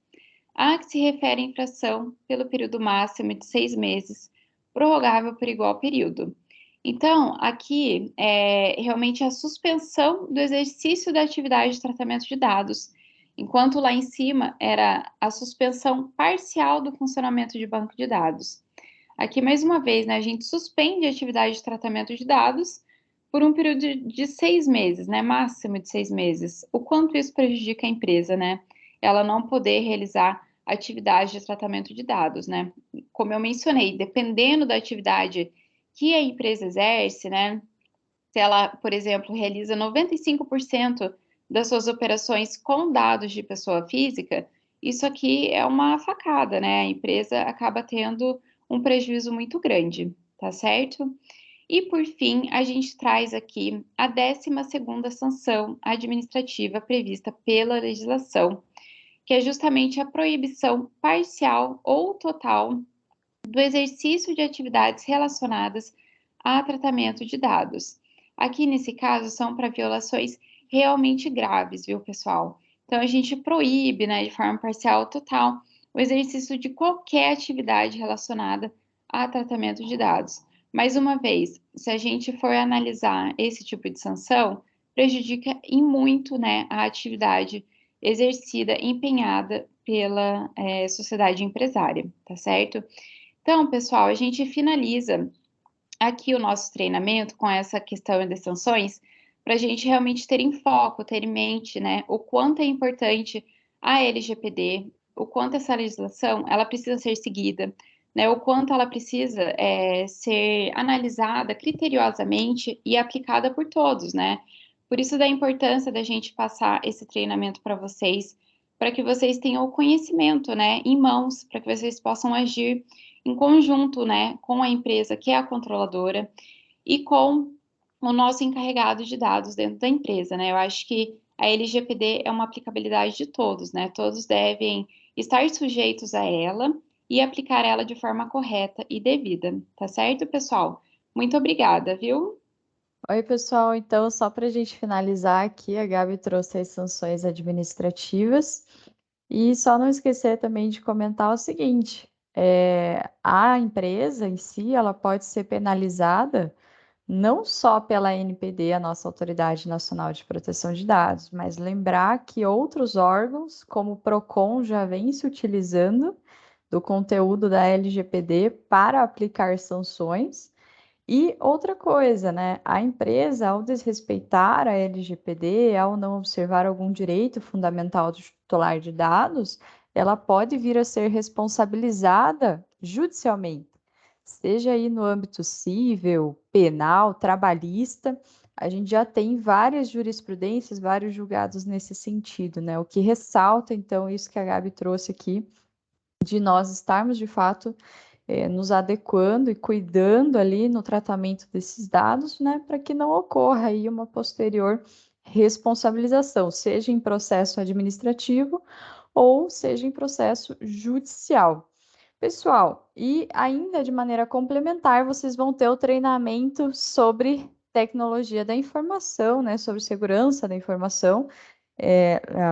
a que se refere a infração pelo período máximo de 6 meses, prorrogável por igual período. Então, aqui é realmente a suspensão do exercício da atividade de tratamento de dados, enquanto lá em cima era a suspensão parcial do funcionamento de banco de dados. Aqui, mais uma vez, né, a gente suspende a atividade de tratamento de dados por um período de 6 meses, né, máximo de 6 meses. O quanto isso prejudica a empresa, né? Ela não poder realizar atividade de tratamento de dados, né? Como eu mencionei, dependendo da atividade que a empresa exerce, né? Se ela, por exemplo, realiza 95% das suas operações com dados de pessoa física, isso aqui é uma facada, né? A empresa acaba tendo um prejuízo muito grande, tá certo? E, por fim, a gente traz aqui a 12ª sanção administrativa prevista pela legislação, que é justamente a proibição parcial ou total do exercício de atividades relacionadas a tratamento de dados. Aqui, nesse caso, são para violações realmente graves, viu, pessoal? Então, a gente proíbe, né, de forma parcial ou total, o exercício de qualquer atividade relacionada a tratamento de dados. Mais uma vez, se a gente for analisar esse tipo de sanção, prejudica em muito, né, a atividade exercida, empenhada pela sociedade empresária, tá certo? Então, pessoal, a gente finaliza aqui o nosso treinamento com essa questão das sanções, para a gente realmente ter em foco, ter em mente, né, o quanto é importante a LGPD, o quanto essa legislação ela precisa ser seguida, né, o quanto ela precisa ser analisada criteriosamente e aplicada por todos, né? Por isso da importância da gente passar esse treinamento para que vocês tenham o conhecimento, né, em mãos, para que vocês possam agir em conjunto, né, com a empresa que é a controladora e com o nosso encarregado de dados dentro da empresa, né? Eu acho que a LGPD é uma aplicabilidade de todos, né? Todos devem estar sujeitos a ela e aplicar ela de forma correta e devida, tá certo, pessoal? Muito obrigada, viu? Oi, pessoal. Então, só para a gente finalizar aqui, a Gabi trouxe as sanções administrativas. E só não esquecer também de comentar o seguinte: a empresa em si, ela pode ser penalizada não só pela NPD, a nossa Autoridade Nacional de Proteção de Dados, mas lembrar que outros órgãos, como o PROCON, já vem se utilizando do conteúdo da LGPD para aplicar sanções. E outra coisa, né? A empresa, ao desrespeitar a LGPD, ao não observar algum direito fundamental do titular de dados, ela pode vir a ser responsabilizada judicialmente, seja aí no âmbito civil, penal, trabalhista. A gente já tem várias jurisprudências, vários julgados nesse sentido, né? O que ressalta, então, isso que a Gabi trouxe aqui, de nós estarmos de fato nos adequando e cuidando ali no tratamento desses dados, né, para que não ocorra aí uma posterior responsabilização, seja em processo administrativo ou seja em processo judicial. Pessoal, e ainda de maneira complementar, vocês vão ter o treinamento sobre tecnologia da informação, né, sobre segurança da informação.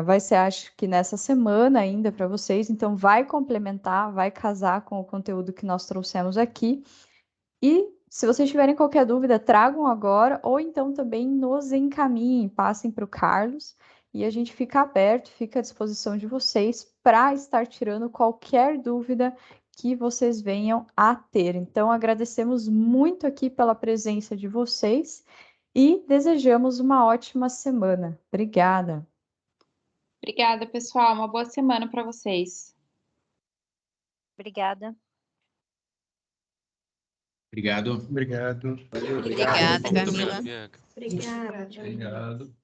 Vai ser, acho que nessa semana ainda para vocês, então vai complementar, vai casar com o conteúdo que nós trouxemos aqui. E se vocês tiverem qualquer dúvida, tragam agora, ou então também nos encaminhem, passem para o Carlos, e a gente fica aberto, fica à disposição de vocês para estar tirando qualquer dúvida que vocês venham a ter. Então, agradecemos muito aqui pela presença de vocês e desejamos uma ótima semana. Obrigada. Obrigada, pessoal. Uma boa semana para vocês. Obrigada. Obrigado. Obrigado. Valeu, Obrigada, obrigado. Camila. Bianca. Obrigada. Obrigado.